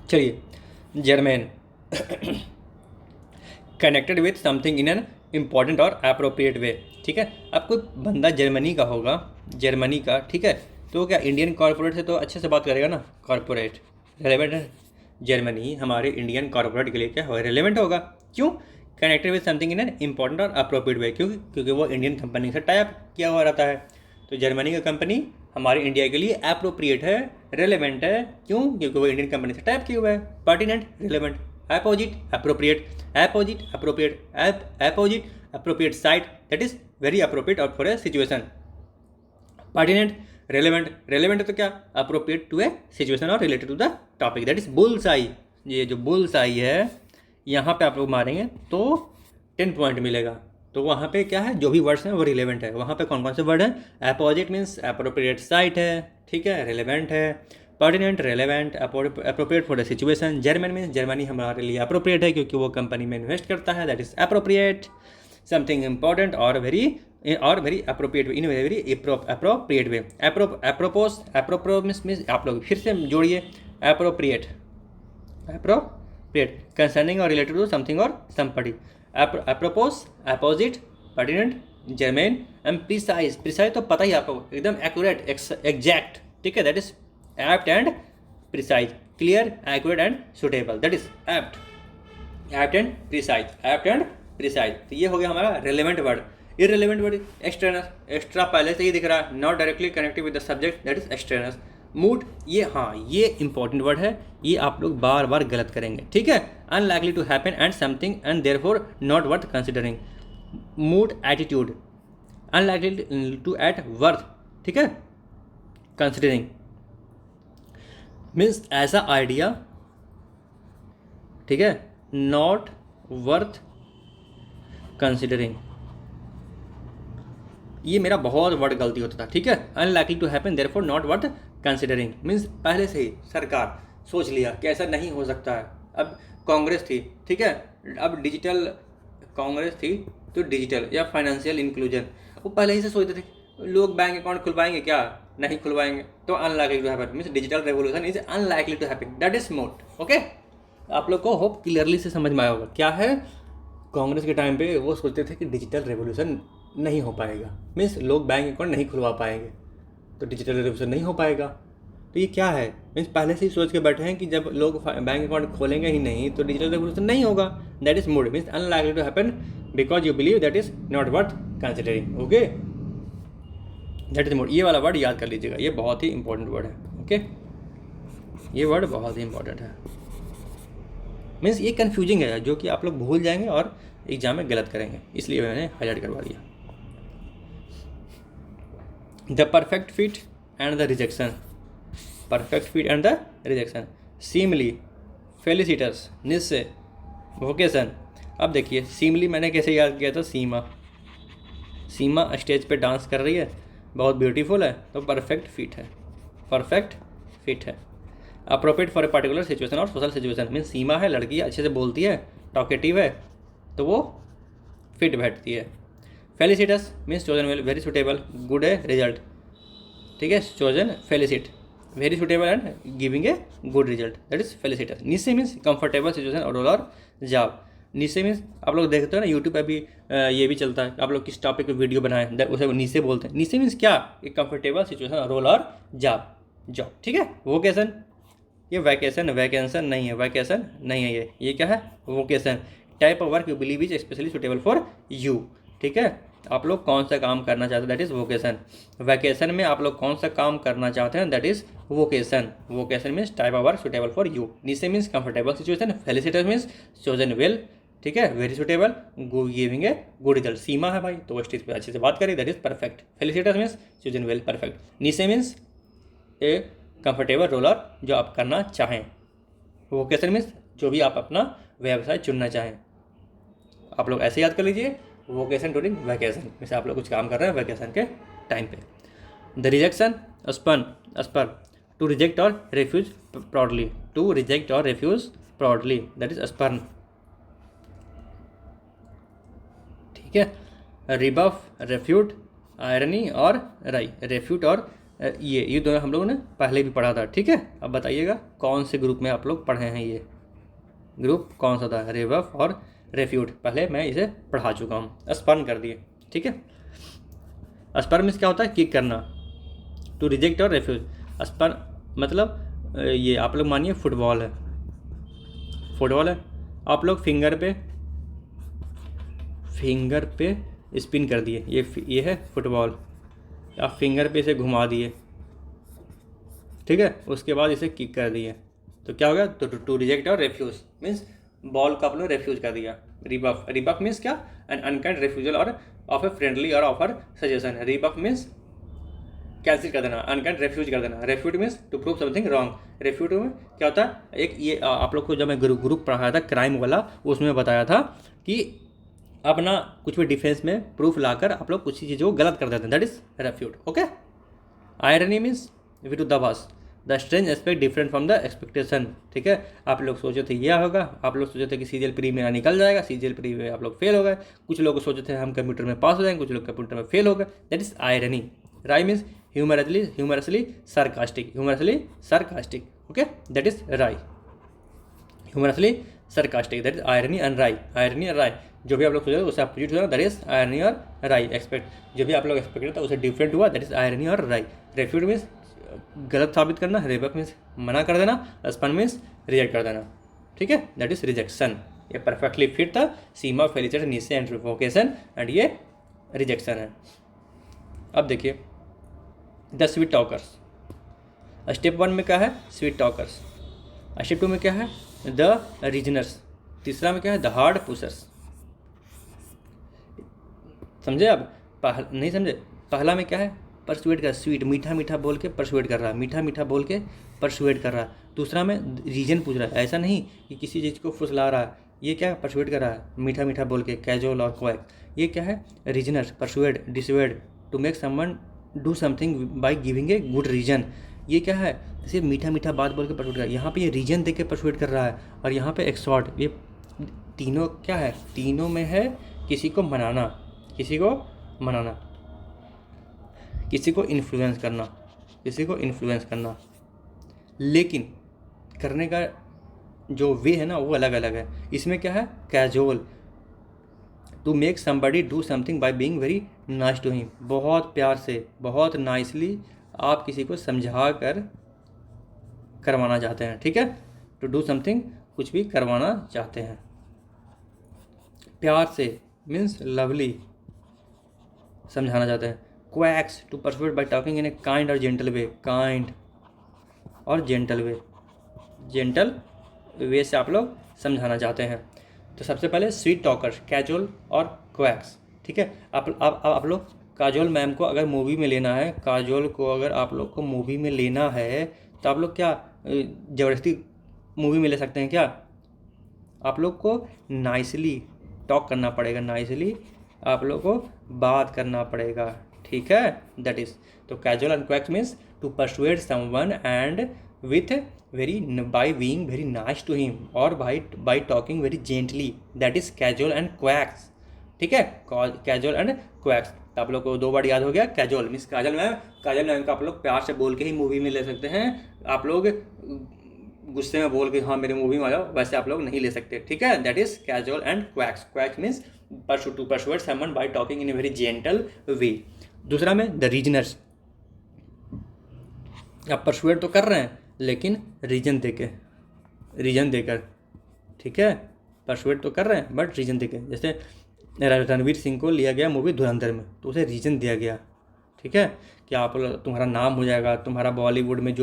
चलिए, germane, connected with something in an important और अप्रोप्रिएट वे, ठीक है। अब कोई बंदा जर्मनी का होगा, जर्मनी का, ठीक है, तो क्या इंडियन कॉर्पोरेट से तो अच्छे से बात करेगा ना, कॉर्पोरेट रेलेवेंट है, जर्मनी हमारे इंडियन कॉर्पोरेट के लिए क्या हो, रेलेवेंट होगा, क्यों, connected with something in an important और अप्रोप्रिएट वे, क्योंकि वो इंडियन कंपनी से टाई अप किया हुआ रहता है, तो जर्मनी का कंपनी हमारे इंडिया के लिए अप्रोप्रिएट है, रेलेवेंट है, क्यों, क्योंकि वो इंडियन कंपनी से टाइप किया हुआ है। Pertinent, relevant, apposite appropriate site, that is very appropriate और for a situation. Pertinent, relevant तो क्या, अप्रोप्रिएट टू ए सिचुएशन और related to the topic, that is bull's eye. ये जो बुल्स आई है यहाँ पे आप लोग मारेंगे तो 10 पॉइंट मिलेगा, तो वहाँ पे क्या है, जो भी वर्ड्स हैं वो रिलेवेंट है। वहाँ पे कौन कौन से वर्ड हैं, अपोजिट मीन्स अप्रोप्रिएट साइट है, ठीक है, रिलेवेंट है, pertinent, relevant, appropriate for the situation, German means Germany हमारे लिए अप्रोप्रिएट है क्योंकि वो कंपनी में इन्वेस्ट करता है, that is appropriate, something important और very appropriate in very appropriate way. Apropos means आप लोग फिर से जोड़िए, अप्रोप्रिएट कंसर्निंग और रिलेटेड टू समथिंग और somebody, apropos, apposite, pertinent, germane and precise तो पता ही आपको, एकदम एक्यूरेट, एग्जैक्ट, ठीक है, that is apt and precise, clear, accurate and suitable, that is apt and precise. तो ये हो गया हमारा relevant word. Irrelevant word, extra पहले से ही दिख रहा है, not directly connected with the subject, that is extraneous. Mood, ये हाँ ये इंपॉर्टेंट वर्ड है, ये आप लोग बार बार गलत करेंगे, ठीक है। Unlikely to happen and something and therefore not worth considering. Mood, attitude, unlikely to at worth, ठीक है, कंसिडरिंग मीन्स ऐसा आइडिया, ठीक है, नॉट वर्थ कंसिडरिंग, ये मेरा बहुत वर्ड गलती होता था, ठीक है। Unlikely to happen therefore not worth considering, means पहले से ही सरकार सोच लिया कि ऐसा नहीं हो सकता है। अब कांग्रेस थी, ठीक है, अब डिजिटल कांग्रेस थी तो डिजिटल या फाइनेंशियल इंक्लूजन, वो पहले ही से सोचते थे लोग बैंक अकाउंट खुलवाएंगे क्या, नहीं खुलवाएंगे, तो unlikely to happen means digital revolution is unlikely to happen, that is moot. Okay, आप लोग को होप क्लियरली से समझ में आया होगा क्या है। कांग्रेस के टाइम पे वो सोचते थे कि डिजिटल रेवोल्यूशन नहीं हो पाएगा, मीन्स लोग बैंक अकाउंट नहीं खुलवा पाएंगे, तो डिजिटल रेवोल्यूशन नहीं हो पाएगा। तो ये क्या है, मीन्स पहले से ही सोच के बैठे हैं कि जब लोग बैंक अकाउंट खोलेंगे ही नहीं तो डिजिटल रेवोल्यूशन नहीं होगा। That is moot means unlikely to happen because you believe that is not worth considering. Okay, that is moot. ये वाला वर्ड याद कर लीजिएगा, ये बहुत ही इंपॉर्टेंट वर्ड है। ओके, ये वर्ड बहुत ही इंपॉर्टेंट है, मीन्स ये कन्फ्यूजिंग है जो कि आप लोग भूल जाएंगे और एग्जाम में गलत करेंगे, इसलिए मैंने हाईलाइट करवा दिया। The perfect fit and the rejection, perfect fit and the rejection, seemly, felicitous, niche, vocation. अब देखिए सीमली मैंने कैसे याद किया था, सीमा, सीमा स्टेज पे डांस कर रही है, बहुत ब्यूटीफुल है, तो परफेक्ट फिट है, परफेक्ट फिट है। Appropriate for a particular situation और सोशल सिचुएशन, मीन्स सीमा है, लड़की अच्छे से बोलती है, टॉकेटिव है, तो वो फिट बैठती है। Felicitous means chosen well, very suitable, good है रिजल्ट, ठीक है, chosen felicitous, very suitable and giving a good result, that is felicitous. Niche means comfortable situation और रोल और जॉब। निश्चय मीन्स आप लोग देखते हो ना यूट्यूब पे भी ये भी चलता है, आप लोग किस टॉपिक पे वीडियो बनाएं उसे निश्चय बोलते हैं। निश्चय मीन्स क्या, एक कंफर्टेबल सिचुएशन और रोल और जॉब, ठीक है। वोकेशन, ये वैकेशन, वैकेशन नहीं है, वैकेशन नहीं है, ये क्या है, vocation. Type of work you believe is specially suitable for you, ठीक है, आप लोग कौन सा काम करना चाहते हैं, दैट इज वोकेशन। वैकेशन में आप लोग कौन सा काम करना चाहते हैं, that is vocation. Vocation means type of work suitable for you. Niche means comfortable situation, felicitous means chosen well, ठीक है, very suitable, giving a good result. सीमा है भाई तो वो स्टेज पे अच्छे से बात करें, that is perfect. फेलिसिटस means chosen well, perfect. निश्चय मीन्स ए कंफर्टेबल रोलर जो आप करना चाहें। वोकेशन मीन्स जो भी आप अपना व्यवसाय चुनना चाहें। आप लोग ऐसे याद कर लीजिए, वोकेशन ड्यूरिंग वैकेशन, जैसे आप लोग कुछ काम कर रहे हैं वैकेशन के टाइम पे। The rejection, spun, spur, to reject और रिफ्यूज प्राउडली, टू रिजेक्ट और refuse proudly, that is spurn, ठीक है। रिबफ, रेफ्यूट, आयरनी और राई, रेफ्यूट और ये दोनों हम लोगों ने पहले भी पढ़ा था, ठीक है। अब बताइएगा कौन से ग्रुप में आप लोग पढ़े हैं, ये ग्रुप कौन सा था, रिबफ और रेफ्यूट, पहले मैं इसे पढ़ा चुका हूँ, स्पर्न कर दिए, ठीक है। स्पर्न मीन्स क्या होता है, किक करना। टू रिजेक्ट और रेफ्यूज, स्पर्न मतलब ये आप लोग मानिए फुटबॉल है, फुटबॉल है, आप लोग फिंगर पे स्पिन कर दिए, ये है फुटबॉल, आप फिंगर पे इसे घुमा दिए, ठीक है, उसके बाद इसे किक कर दिए, तो क्या हो गया, तो टू रिजेक्ट और रेफ्यूज मीन्स बॉल का आप लोग रेफ्यूज कर दिया। रिबफ, रिबफ मीन्स क्या, एन अनकाइंड रेफ्यूजल और ऑफ ए फ्रेंडली और offer suggestion. Rebuff means cancel कर देना, अनकाइंड रेफ्यूज कर देना। Refute means to prove something wrong. Refute में क्या होता है, एक ये आप लोग को जब मैं ग्रुप पढ़ाया था क्राइम वाला, उसमें बताया था कि अपना कुछ भी डिफेंस में प्रूफ लाकर आप लोग कुछ चीज़ों को गलत कर देते हैं, that is refute. Okay, irony means विरुद्धाभास, the strange aspect different from the expectation, ठीक है। आप लोग सोचे थे यह होगा, आप लोग सोचे थे कि सीजीएल प्री मेरा निकल जाएगा, सीजीएल प्री में आप लोग फेल हो गए, कुछ लोग सोचे थे हम कंप्यूटर में पास हो जाएंगे, कुछ लोग कंप्यूटर में फेल हो गए, that is irony. Wry means humorously sarcastic, okay, that is wry, humorously sarcastic, that is irony and wry. Irony और राई, जो भी आप लोग सोचे उससे अपोजिट हुआ, दैट इज आयरनी और राई। एक्सपेक्ट, जो भी आप लोग एक्सपेक्ट था उससे डिफरेंट हुआ, दैट इज आयरनी और राई। रेफ्यूट मीन्स गलत साबित करना, रिबक मीन्स मना कर देना, स्पन मीन्स रिजेक्ट कर देना, ठीक है, दैट इज रिजेक्शन। ये परफेक्टली फिट था, सीमा, फेलिसिटस, निश्चय एंड वोकेशन, एंड ये रिजेक्शन है। अब देखिए द स्वीट टॉकर्स, स्टेप 1 में क्या है, स्वीट टॉकर्स, स्टेप 2 में क्या है, द रीजनर्स, तीसरा में क्या है, द हार्ड पुशर्स। समझे आप, नहीं समझे, पहला में क्या है, परसुएट कर, स्वीट, मीठा मीठा बोल के परसुएट कर रहा है, मीठा मीठा बोल के परसुएट कर रहा है। दूसरा में रीजन पूछ रहा है, ऐसा नहीं कि किसी चीज़ को फुसला रहा है, ये क्या है, परसुएट कर रहा है मीठा मीठा बोल के, कैजुअल और क्वैक। ये क्या है, reasoner, persuade, dissuade, to make someone do something by giving a good reason. ये क्या है, सिर्फ मीठा मीठा बात बोल के परसुएट कर, यहाँ पे ये रीजन दे के परसुएट कर रहा है, और यहाँ पे एक्सॉर्ट, ये तीनों क्या है, तीनों में है किसी को मनाना, किसी को मनाना, किसी को इन्फ्लुएंस करना, किसी को इन्फ्लुएंस करना, लेकिन करने का जो वे है ना वो अलग अलग है। इसमें क्या है, cajole, to make somebody do something by being very nice to him, बहुत प्यार से, बहुत नाइसली आप किसी को समझा कर करवाना चाहते हैं, ठीक है, टू डू समथिंग, कुछ भी करवाना चाहते हैं प्यार से, मीन्स लवली, समझाना चाहते हैं। Coax, to persuade by talking in a kind और जेंटल वे, काइंड और जेंटल वे, जेंटल वे से आप लोग समझाना चाहते हैं। तो सबसे पहले स्वीट टॉकर्स, कैजुअल और क्वैक्स, ठीक है। आप लोग काजोल मैम को अगर मूवी में लेना है, काजोल को अगर आप लोग को मूवी में लेना है तो आप लोग क्या ज़बरदस्ती मूवी में ले सकते हैं क्या? आप लोग को नाइसली टॉक करना पड़ेगा, नाइसली आप लोग को बात करना पड़ेगा, ठीक है, दैट इज़। तो cajole and coax means to persuade someone and with very by being very nice to him और by talking very gently, that is cajole and coax, ठीक है, कैजुअल एंड क्वैक्स। तो आप लोग को 2 बार याद हो गया, कैजुअल मीन्स काजल मैम का आप लोग प्यार से बोल के ही मूवी में ले सकते हैं, आप लोग गुस्से में बोल के हाँ मेरे मूवी में आ जाओ वैसे आप लोग नहीं ले सकते, ठीक है, that is cajole and coax. Coax means to persuade someone by talking in a very gentle way. दूसरा में द रीजनर्स, आप परसुएड तो कर रहे हैं लेकिन रीजन देकर, ठीक है, परसुएड तो कर रहे हैं बट रीजन देकर। जैसे रणवीर सिंह को लिया गया मूवी धुरंधर में तो उसे रीजन दिया गया, ठीक है, कि आप तुम्हारा नाम हो जाएगा, तुम्हारा बॉलीवुड में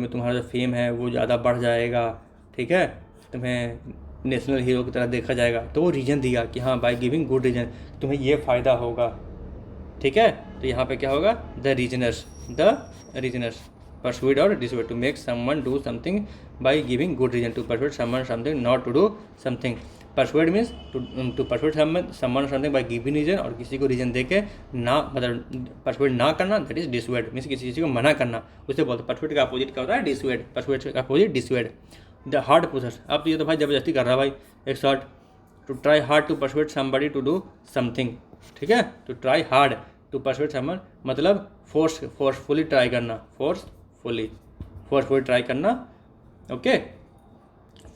तुम्हारा जो फेम है वो ज़्यादा बढ़ जाएगा, ठीक है, तुम्हें नेशनल हीरो की तरह देखा जाएगा। तो वो रीजन दिया कि हाँ बाय गिविंग गुड रीजन तुम्हें ये फ़ायदा होगा, ठीक है। तो यहाँ पे क्या होगा, द रीजनर्स परसुएड और dissuade, to make someone do something by giving good reason, to persuade someone something not to do something. Persuade means to persuade someone something by giving reason, और किसी को रीजन देके ना, मतलब persuade ना करना, that is डिसुएड means किसी चीज़ को मना करना, उसे बोलते हैं। परसुएड का अपोजिट क्या होता है, डिसुएड, परसुएड का अपोजिट डिसुएड। द हार्ड पुशर्स, अब ये तो भाई ज़बरदस्ती कर रहा है भाई, एक exhort, to try hard to persuade somebody to do something, ठीक है, to try hard to persuade someone मतलब फोर्सफुली ट्राई करना, फोर्सफुली ट्राई करना, ओके,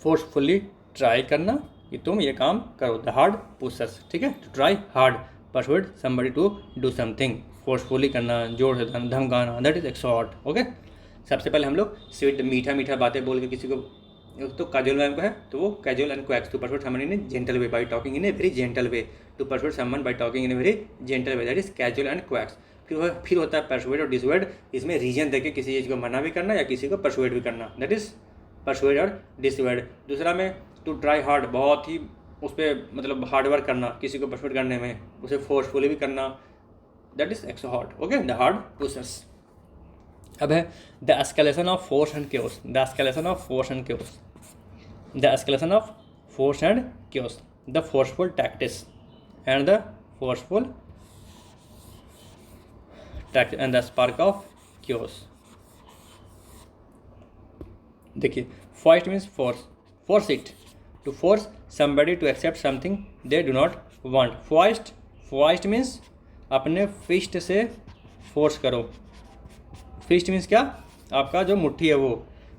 फोर्सफुली ट्राई करना कि तुम ये काम करो, द हार्ड पुशर्स, ठीक है, to try hard, persuade somebody to do something, forcefully करना, जोर से धमकाना, दैट इज एक्सॉर्ट, ओके। सबसे पहले हम लोग स्वीट मीठा बातें बोल के किसी को, तो काजुअल मैम को है तो वो cajole and coax, to persuade someone in a gentle way by talking in a very gentle way, to persuade someone by talking in a very gentle way, that is cajole and coax. फिर होता है persuade और डिसुएड, इसमें reason देके किसी चीज़ को मना भी करना या किसी को परसुएड भी करना, दैट इज परसुएड और डिसुएड। दूसरा में टू ट्राई हार्ड, बहुत ही उस पर मतलब हार्ड वर्क करना, किसी को परसुएड करने में, उसे फोर्सफुली भी करना, that is exhort, okay, the hard pushers. अब है the escalation of force and chaos, the escalation of force and chaos, the escalation of force and chaos, the forceful tactics and the forceful tactics and the spark of chaos. देखिए, first means force it, to force somebody to accept something they do not want. Foist means अपने fist से force करो, fist means क्या, आपका जो मुट्ठी है वो,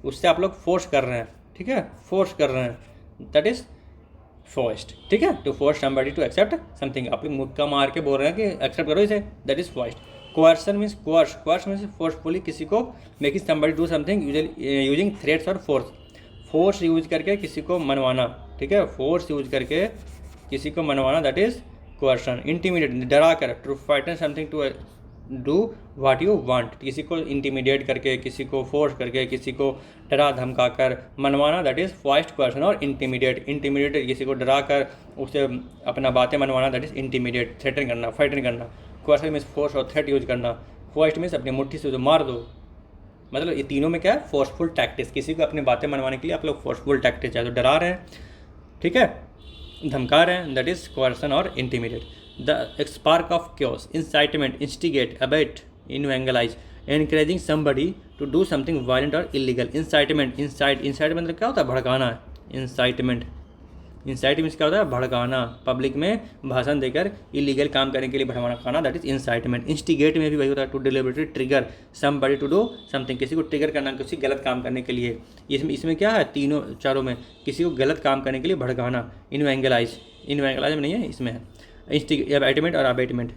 उससे आप लोग फोर्स कर रहे हैं, ठीक है, फोर्स कर रहे हैं, दैट इज फॉइस्ट, ठीक है, to force somebody to accept something, आप लोग मुक्का मार के बोल रहे हैं कि एक्सेप्ट करो इसे, that is foist. Coercion means coerce means forcefully किसी को making somebody do something using threats और फोर्स यूज करके किसी को मनवाना, ठीक है, फोर्स यूज करके किसी को मनवाना, दैट इज कोअर्सन। इंटीमिडेट, डरा कर, to frighten something to do what you want, किसी को इंटीमिडेट करके, किसी को फोर्स करके, किसी को डरा धमका कर मनवाना, दैट इज फॉइस्ट कोअर्सन। और इंटीमिडेट किसी को डरा कर उसे अपना बातें मनवाना, दैट इज इंटीमिडेट, थ्रेटन करना, फाइटन करना। कोअर्सन मीन्स फोर्स और थ्रेट यूज करना। फॉइस्ट मीन्स अपनी मुट्ठी से जो मार दो, मतलब ये तीनों में क्या है, फोर्सफुल टैक्टिक्स, किसी को अपनी बातें मनवाने के लिए आप लोग फोर्सफुल टैक्टिक्स, चाहे तो डरा रहे हैं, ठीक है, धमका रहे हैं, दैट इज कोअर्सन और intimidate. The spark of chaos, incitement, instigate, abet, evangelize, encouraging somebody to do something violent और इलीगल। इंसाइटमेंट, इंसाइट मतलब क्या होता है? भड़काना है। इंसाइटमेंट मीन्स क्या होता है? भड़काना, पब्लिक में भाषण देकर इलीगल काम करने के लिए भड़काना, दैट इज इंसाइटमेंट। इंस्टिगेट में भी वही होता है, to deliberately trigger somebody to do something, किसी को ट्रिगर करना, किसी गलत काम करने के लिए। इसमें क्या है? तीनों चारों में किसी को गलत काम करने के लिए भड़काना। इनवेंगलाइज में नहीं है, इसमें है। इंस्टिगेट और abetment,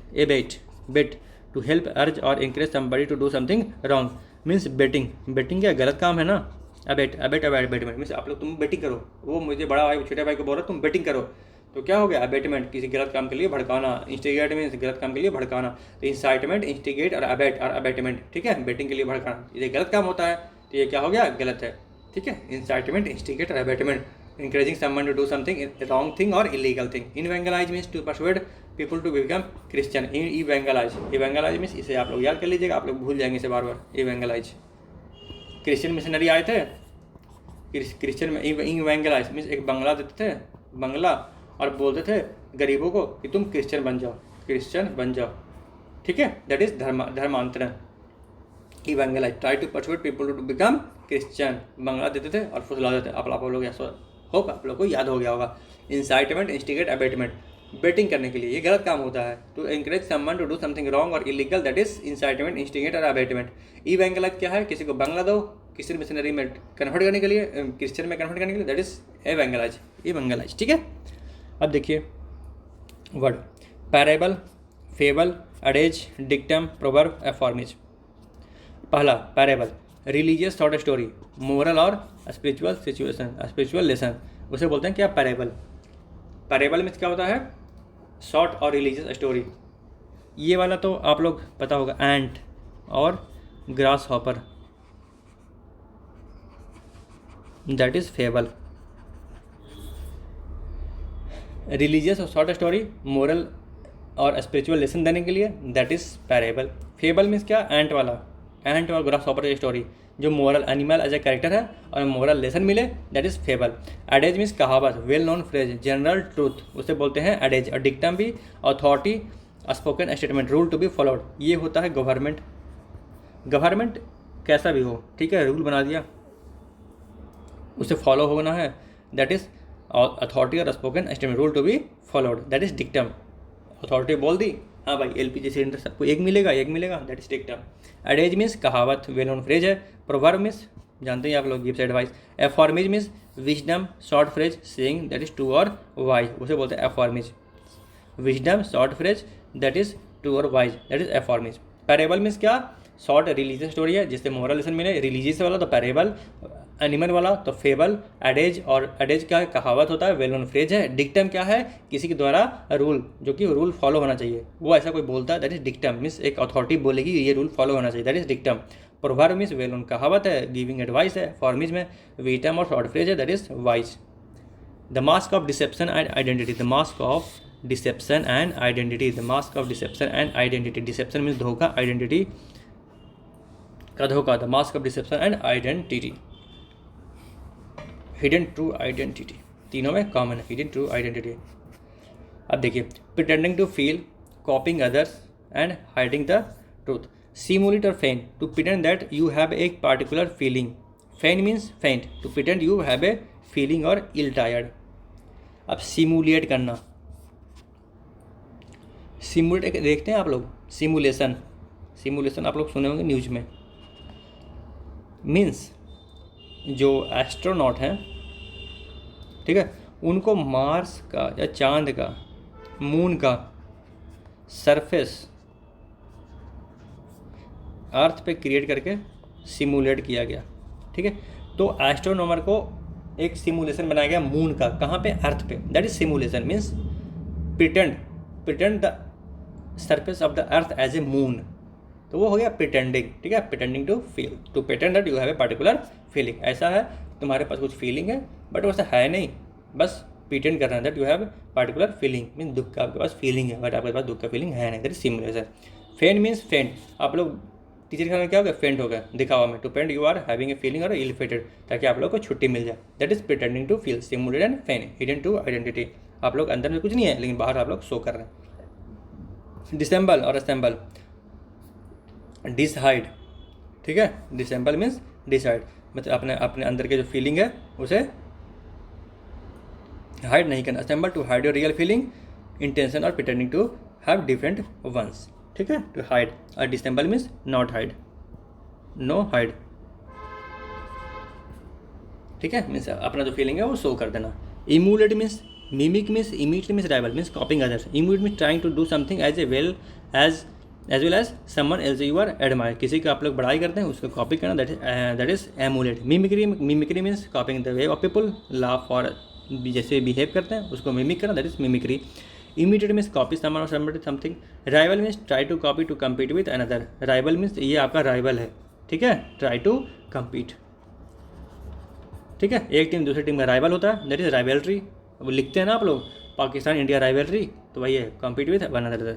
bat to help urge और encourage somebody to do something wrong, means abetting क्या गलत काम है ना। अबेटमेंट मीन्स आप लोग तुम बेटिंग करो, वो मुझे बड़ा भाई छोटे भाई को बोल रहा तुम बेटिंग करो, तो क्या हो गया? अबेटमेंट, किसी गलत काम के लिए भड़काना। इंस्टिगेट मीन्स गलत काम के लिए भड़काना, तो इंसाइटमेंट, इंस्टिगेट और अबेटमेंट, ठीक है, बेटिंग के लिए भड़काना, ये गलत काम होता है, तो ये क्या हो गया? गलत है, ठीक है। इंसाइटमेंट, इंस्टिगेट और abetment, encouraging someone to do something wrong thing or illegal thing. Evangelize means to persuade people to become Christian. Evangelize means इसे आप लोग याद कर लीजिएगा, आप लोग भूल जाएंगे इसे बार बार। Evangelize, क्रिश्चियन मिशनरी आए थे, क्रिश्चियन में इवेंगलाइज मीन्स एक बंगला देते थे, बंगला, और बोलते थे गरीबों को कि तुम क्रिश्चियन बन जाओ, ठीक है, दैट इज धर्मांतरण। Evangelize, try to persuade people to become Christian, बंगला देते थे और फुसला देते थे। आप लोग होप आप लोग को याद हो गया होगा। इंसाइटमेंट, इंस्टिगेट, अबेटमेंट, बेटिंग करने के लिए, ये गलत काम होता है। To encourage someone to do something wrong और illegal, that is incitement, instigate और अबेटमेंट। इवेंगलाइज क्या है? किसी को बंगला दो क्रिश्चियन मिशनरी में कन्वर्ट करने के लिए, क्रिश्चियन में कन्वर्ट करने के लिए, दैट इज इवेंगलाइज, ठीक है। अब देखिए वर्ड, पैरेबल, फेबल, अडेज, डिक्टम, प्रोवर्ब, एफॉर्मेज। पहला parable, religious short story, moral और स्पिरिचुअल लेसन, उसे बोलते हैं क्या? पैरेबल में क्या होता है? शॉर्ट और रिलीजियस स्टोरी। ये वाला तो आप लोग पता होगा, एंट और grasshopper, that is fable. Religious और शॉर्ट स्टोरी, मोरल और स्पिरिचुअल लेसन देने के लिए, that is parable. Fable means क्या? एंट और ग्रास हॉपर की स्टोरी, जो moral animal as a character है और मोरल लेसन मिले, that is fable. Adages means कहावत, well known phrase, general truth, उसे बोलते हैं एडेज। और डिक्टम भी authority, spoken statement, rule to be followed, ये होता है गवर्नमेंट कैसा भी हो, ठीक है, रूल बना दिया, उसे फॉलो होना है, दैट इज अथॉरिटी और spoken statement, rule to be followed, that is dictum. Authority बोल दी, हाँ भाई एलपीजी सिलेंडर सबको एक मिलेगा, that is dictum. Adages means कहावत, वेल नोन फ्रेज है। प्रोवर्ब मीन्स जानते हैं आप लोग, gives advice. Aphorisms means wisdom, short phrase, saying, that is true और वाइज, उसे बोलते हैं aphorisms. Wisdom, short phrase, that is true और wise, that is एफॉर्मेज। Parable means क्या? शॉर्ट रिलीजियस स्टोरी है जिससे मोरल लेसन मिले, रिलीजियस वाला तो पैरेबल, एनिमल वाला तो फेबल। एडेज, और एडेज क्या है? कहावत होता है, वेल नोन फ्रेज है। डिक्टम क्या है? किसी के द्वारा रूल, जो कि रूल फॉलो होना चाहिए, वो ऐसा कोई बोलता है, दैट इज डिक्टम। मीन्स एक अथॉरिटी बोलेगी ये रूल फॉलो होना चाहिए, that is dictum. Proverb means well known कहावत है, गिविंग एडवाइस है। फॉर्मेज में विजडम और शॉर्ट फ्रेज है, that is wise. The mask of deception and identity, the mask of deception and identity, the mask of deception and identity. Deception means धोखा, identity का धोखा, the mask of deception and identity. Hidden true identity, तीनों में common है, hidden true identity. अब देखिए, pretending to feel, copying others and hiding the truth. Simulate और feint, to pretend that you have a particular feeling. Feint means feint, to pretend you have a feeling और ill tired. अब simulate करना, simulate देखते हैं आप लोग, simulation आप लोग सुने होंगे न्यूज में। मीन्स जो एस्ट्रोनॉट हैं, ठीक है, उनको मार्स का या चांद का, मून का सरफेस अर्थ पे क्रिएट करके सिमुलेट किया गया, ठीक है। तो एस्ट्रोनॉमर को एक सिमुलेशन बनाया गया मून का, कहाँ पे? अर्थ पे, that is simulation. Means pretend the surface of the earth as a moon, तो वो हो गया प्रिटेंडिंग, ठीक है। Pretending to feel, to pretend that you have a particular feeling. ऐसा है तुम्हारे पास कुछ फीलिंग है बट वैसा है नहीं, बस प्रिटेंड कर रहे हैं that you have particular feeling. Mean दुख का आपके पास फीलिंग है बट आपके पास दुख का फीलिंग है नहीं, दैट इज सिमुलेशन। फेंट मीन्स फेंट, आप लोग टीचर के क्या हो गया? फेंट हो गया दिखावा में। To paint you are having a feeling और इलिफेटेड, ताकि आप लोग को छुट्टी मिल जाए, that is pretending to feel. Simulate and feint, hidden true identity. आप लोग अंदर में कुछ नहीं है लेकिन बाहर आप लोग शो कर रहे हैं। डिसेंबल और असेंबल, डिसाइड, ठीक है। डिसेंबल मीन्स डिसाइड, मतलब अपने अपने अंदर के जो फीलिंग है उसे हाइड नहीं करना। Assemble to hide your real feeling, intention और pretending to have different ones, ठीक है, टू हाइड। और dissemble means not hide, no hide, ठीक है, मीन्स अपना जो फीलिंग है वो शो कर देना। Emulate means mimic, means imitate means rival means copying others. Emulate means trying to do something as well as someone else you are admire, किसी का आप लोग बड़ाई करते हैं उसको कॉपी करना, that is emulate. Mimicry means copying the way of people, laugh और जैसे बिहेव करते हैं उसको मिमिक करना, that is mimicry. Imitate means copy someone और something. Rival means try to copy to compete with another. Rival means ये आपका rival है, ठीक है, ट्राई टू कम्पीट, ठीक है। एक टीम दूसरी टीम का राइवल होता है, दैट इज राइवलरी। वो लिखते हैं ना आप लोग पाकिस्तान इंडिया राइवलरी, तो वही है कम्पीट विद वन अनदर,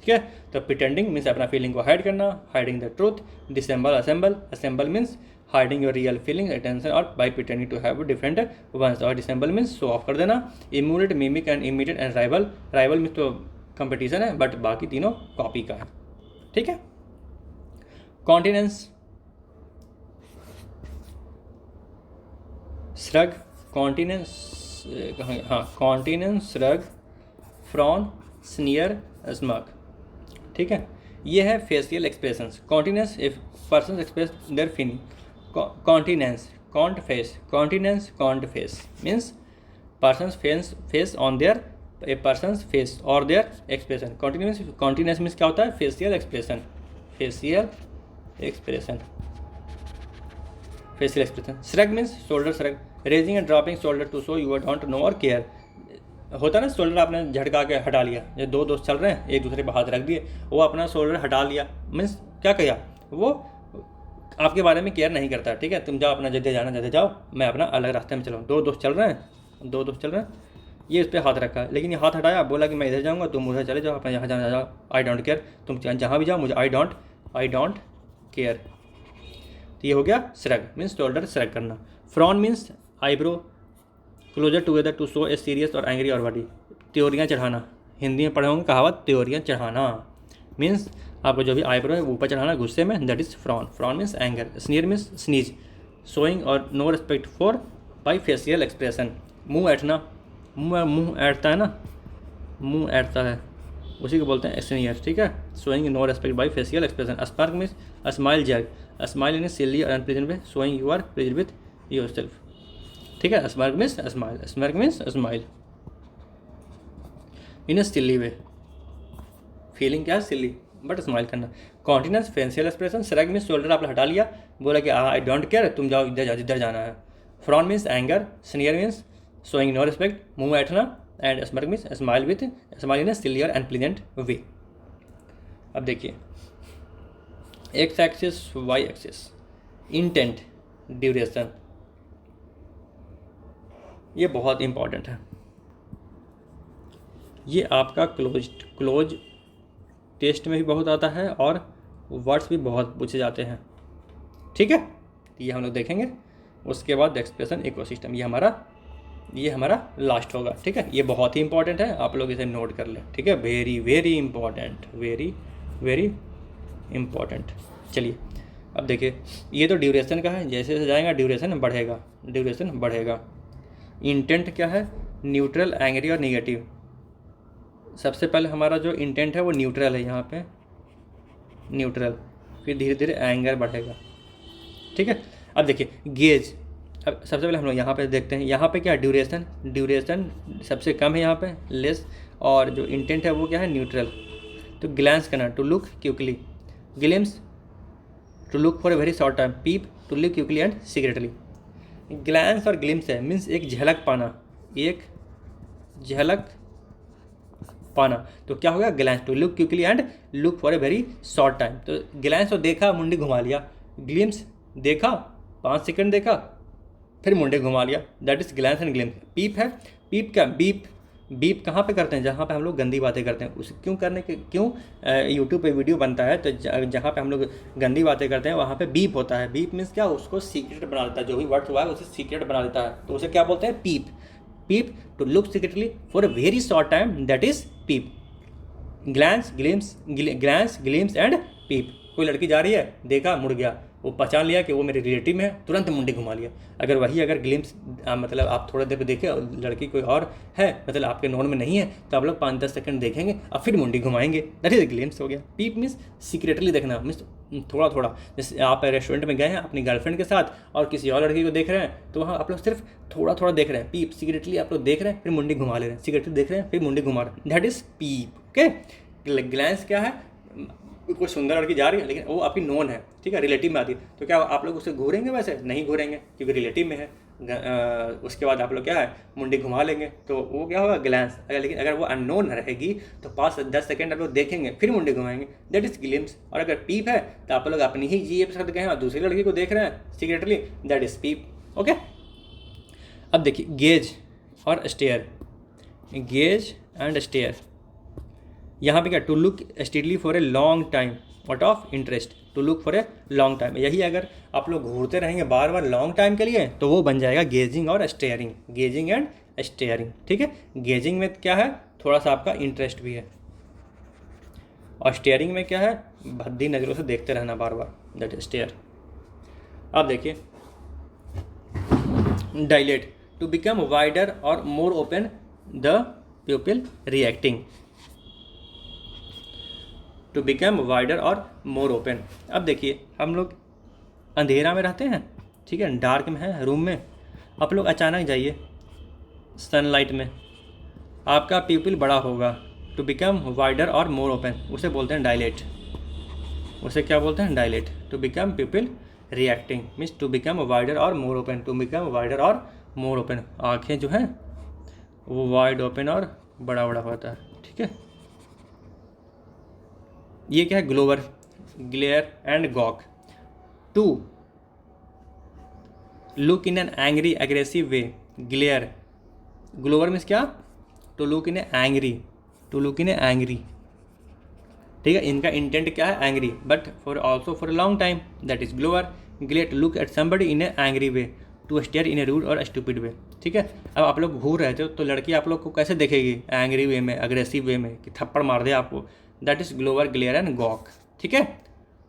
ठीक है। तो प्रिटेंडिंग मीन्स अपना फीलिंग को हाइड करना, hiding the truth. Dissemble assemble, assemble means hiding your real feeling attention और by pretending to have different ones. और डिसेंबल मीन्स शो ऑफ कर देना। Emulate, mimic and imitate and rival, rival means तो competition है but बाकी तीनों copy का है, ठीक है। कॉन्टिनेंस, श्रग, कॉन्टिनेंस, हाँ countenance, shrug, frown, sneer, smug, ठीक है। ये है facial expressions. Countenance, if person express their feeling. Countenance, count face, countenance count face means person's face on their, a person's face और देयर एक्सप्रेशन। कॉन्टिनेंस मीन्स क्या होता है, facial expression, facial expression, facial expression. Shrug means shoulder shrug, raising and dropping shoulder to show you don't know और care. होता है ना, shoulder आपने झटका के हटा लिया, जो दो दोस्त चल रहे हैं एक दूसरे पर हाथ रख दिए, वो अपना शोल्डर हटा लिया, मीन्स क्या किया, वो आपके बारे में केयर नहीं करता, ठीक है। तुम जाओ अपना जगह जाना जगह जाओ, मैं अपना अलग रास्ते में चलाऊँ। दो दोस्त चल रहे हैं, ये उस पर हाथ रखा है, लेकिन ये हाथ हटाया, बोला कि मैं इधर जाऊँगा, तुम उधर चले जाओ, अपना यहाँ जाना जाओ, आई डोंट केयर, तुम जहाँ भी जाओ मुझे आई डोंट केयर। तो ये हो गया श्रग, मीन्स शोल्डर श्रग करना। Frown means eyebrow closer together to show a serious और एंग्री और बॉडी, त्योरियाँ चढ़ाना, हिंदी में पढ़े होंगे कहावत, त्योरियाँ चढ़ाना मीन्स आपको जो भी आईब्रो है वो ऊपर चढ़ाना गुस्से में, that is frown. Frown means anger. Sneer means sneeze, showing और no respect for by facial expression. मुँह ऐठना, मुँह ऐठता है ना, मुँह ऐठता है, उसी को बोलते हैं स्नीयर, ठीक है। Showing no respect by facial expression. Smirk means smile jerk, smile in silly और unpleasant way, showing you are pleased with your self, ठीक है। Smirk means smile, smirk means smile in a silly way, feeling क्या है silly but smile करना। Countenance, facial expression. Shrug means shoulder आपने हटा लिया, बोला कि आई डोंट केयर, तुम जाओ इधर जाना है। Frown means anger. Sneer means showing no respect, मुँह ऐठना। And smirk means smile with, smile in a silly or unpleasant way. अब देखिए, x axis, y axis, intent, duration, ये बहुत इंपॉर्टेंट है। ये आपका क्लोज टेस्ट में भी बहुत आता है और वर्ड्स भी बहुत पूछे जाते हैं, ठीक है। ये हम लोग देखेंगे। उसके बाद एक्सप्रेशन इकोसिस्टम, ये हमारा लास्ट होगा, ठीक है। ये बहुत ही इंपॉर्टेंट है, आप लोग इसे नोट कर लें, ठीक है। Very very important, very very important. चलिए अब देखिए, ये तो ड्यूरेशन का है, जैसे जैसे जाएगा ड्यूरेशन बढ़ेगा। इंटेंट क्या है, न्यूट्रल, एंग्री और निगेटिव। सबसे पहले हमारा जो इंटेंट है वो न्यूट्रल है, यहाँ पे न्यूट्रल, फिर धीरे धीरे एंगर बढ़ेगा, ठीक है। अब देखिए गेज, अब सबसे पहले हम लोग यहाँ पे देखते हैं, यहाँ पे क्या है, ड्यूरेशन सबसे कम है यहाँ पे, लेस, और जो इंटेंट है वो क्या है, न्यूट्रल। तो ग्लैंस करना, to look quickly, glimpse, to look for a very short time, peep, to look quickly and secretly. Glance और ग्लिम्स है मीन्स एक झलक पाना, तो क्या होगा, glance, to look quickly and look for a very short time. तो glance तो देखा, मुंडी घुमा लिया, ग्लिम्स देखा 5 सेकंड देखा, फिर मुंडे घुमा लिया, that is glance and glimpse. Peep है, पीप क्या, बीप कहाँ पे करते हैं, जहाँ पे हम लोग गंदी बातें करते हैं, उसे क्यों यूट्यूब पे वीडियो बनता है, तो जहाँ पे हम लोग गंदी बातें करते हैं वहाँ पे बीप होता है। बीप मीन्स क्या, उसको सीक्रेट बना देता है, जो भी वर्ड्स हुआ है उसे सीक्रेट बना देता है, तो उसे क्या बोलते हैं, peep. To look secretly for a very short time, that is peep. Glance glimpse and peep. कोई लड़की जा रही है, देखा, मुड़ गया, वो पहचान लिया कि वो मेरे रिलेटिव में है, तुरंत मुंडी घुमा लिया। अगर ग्लिम्स मतलब आप थोड़ा देर पे देखें और लड़की कोई और है, मतलब आपके नॉन में नहीं है, तो आप लोग 5-10 सेकंड देखेंगे और फिर मुंडी घुमाएंगे, दैट इज ग्लिम्स हो गया। पीप मीन्स सीक्रेटली देखना, मीन्स थोड़ा थोड़ा। जैसे आप रेस्टोरेंट में गए हैं अपनी गर्लफ्रेंड के साथ और किसी और लड़की को देख रहे हैं, तो वहाँ आप लोग सिर्फ थोड़ा थोड़ा देख रहे हैं। पीप, सीक्रेटली आप लोग देख रहे हैं फिर मुंडी घुमा ले रहे हैं, सीक्रेटली देख रहे हैं फिर मुंडी घुमा रहे हैं, that is peep. Okay, glance क्या है, कोई सुंदर लड़की जा रही है लेकिन वो आपकी नोन है, ठीक है, रिलेटिव में आती है, तो क्या आप लोग उससे घूरेंगे? वैसे नहीं घूरेंगे क्योंकि रिलेटिव में है। उसके बाद आप लोग क्या है, मुंडी घुमा लेंगे, तो वो क्या होगा, ग्लैंस। लेकिन अगर वो अननोन रहेगी तो 5-10 सेकंड आप लोग देखेंगे फिर मुंडी घुमाएंगे, दैट इज ग्लिम्स। और अगर पीप है तो आप लोग अपनी ही जीप से गए हैं और दूसरी लड़की को देख रहे हैं secretly, that is peep. Okay, अब देखिए गेज और स्टेयर, गेज एंड स्टेयर। यहाँ पे क्या, to look steadily for a long time out of interest, to look for a long time. यही अगर आप लोग घूरते रहेंगे बार बार लॉन्ग टाइम के लिए तो वो बन जाएगा गेजिंग और स्टेयरिंग, गेजिंग एंड स्टेयरिंग। ठीक है, गेजिंग में क्या है, थोड़ा सा आपका इंटरेस्ट भी है, और स्टेयरिंग में क्या है, भद्दी नज़रों से देखते रहना बार बार, दैट इज स्टेयर। अब देखिए डायलेट, टू बिकम वाइडर और more open the pupil reacting, to become wider और मोर ओपन। अब देखिए हम लोग अंधेरा में रहते हैं, ठीक है, डार्क में है रूम में, आप लोग अचानक जाइए सनलाइट में, आपका प्यूपिल बड़ा होगा, टू बिकम वाइडर और मोर ओपन, उसे बोलते हैं डायलेट, उसे क्या बोलते हैं, dilate. To become pupil reacting means to become wider और more open, to become wider और मोर ओपन। आँखें जो हैं वो वाइड ओपन और बड़ा बड़ा होता है, ठीक है। ये क्या है, glower, glare and gawk. To look in an angry aggressive way, glare, glower means क्या, to look in a angry, to look in a angry, ठीक है, इनका इंटेंट क्या है, angry, but for also for a long time, that is glower. Glare, to look at somebody in a angry way, to stare in a rude or stupid way, ठीक है। अब आप लोग घूर रहे थे तो लड़की आप लोग को कैसे देखेगी, एंग्री वे में, अग्रेसिव वे में, कि थप्पड़ मार दे आपको, that is glower, glare and gawk, ठीक है।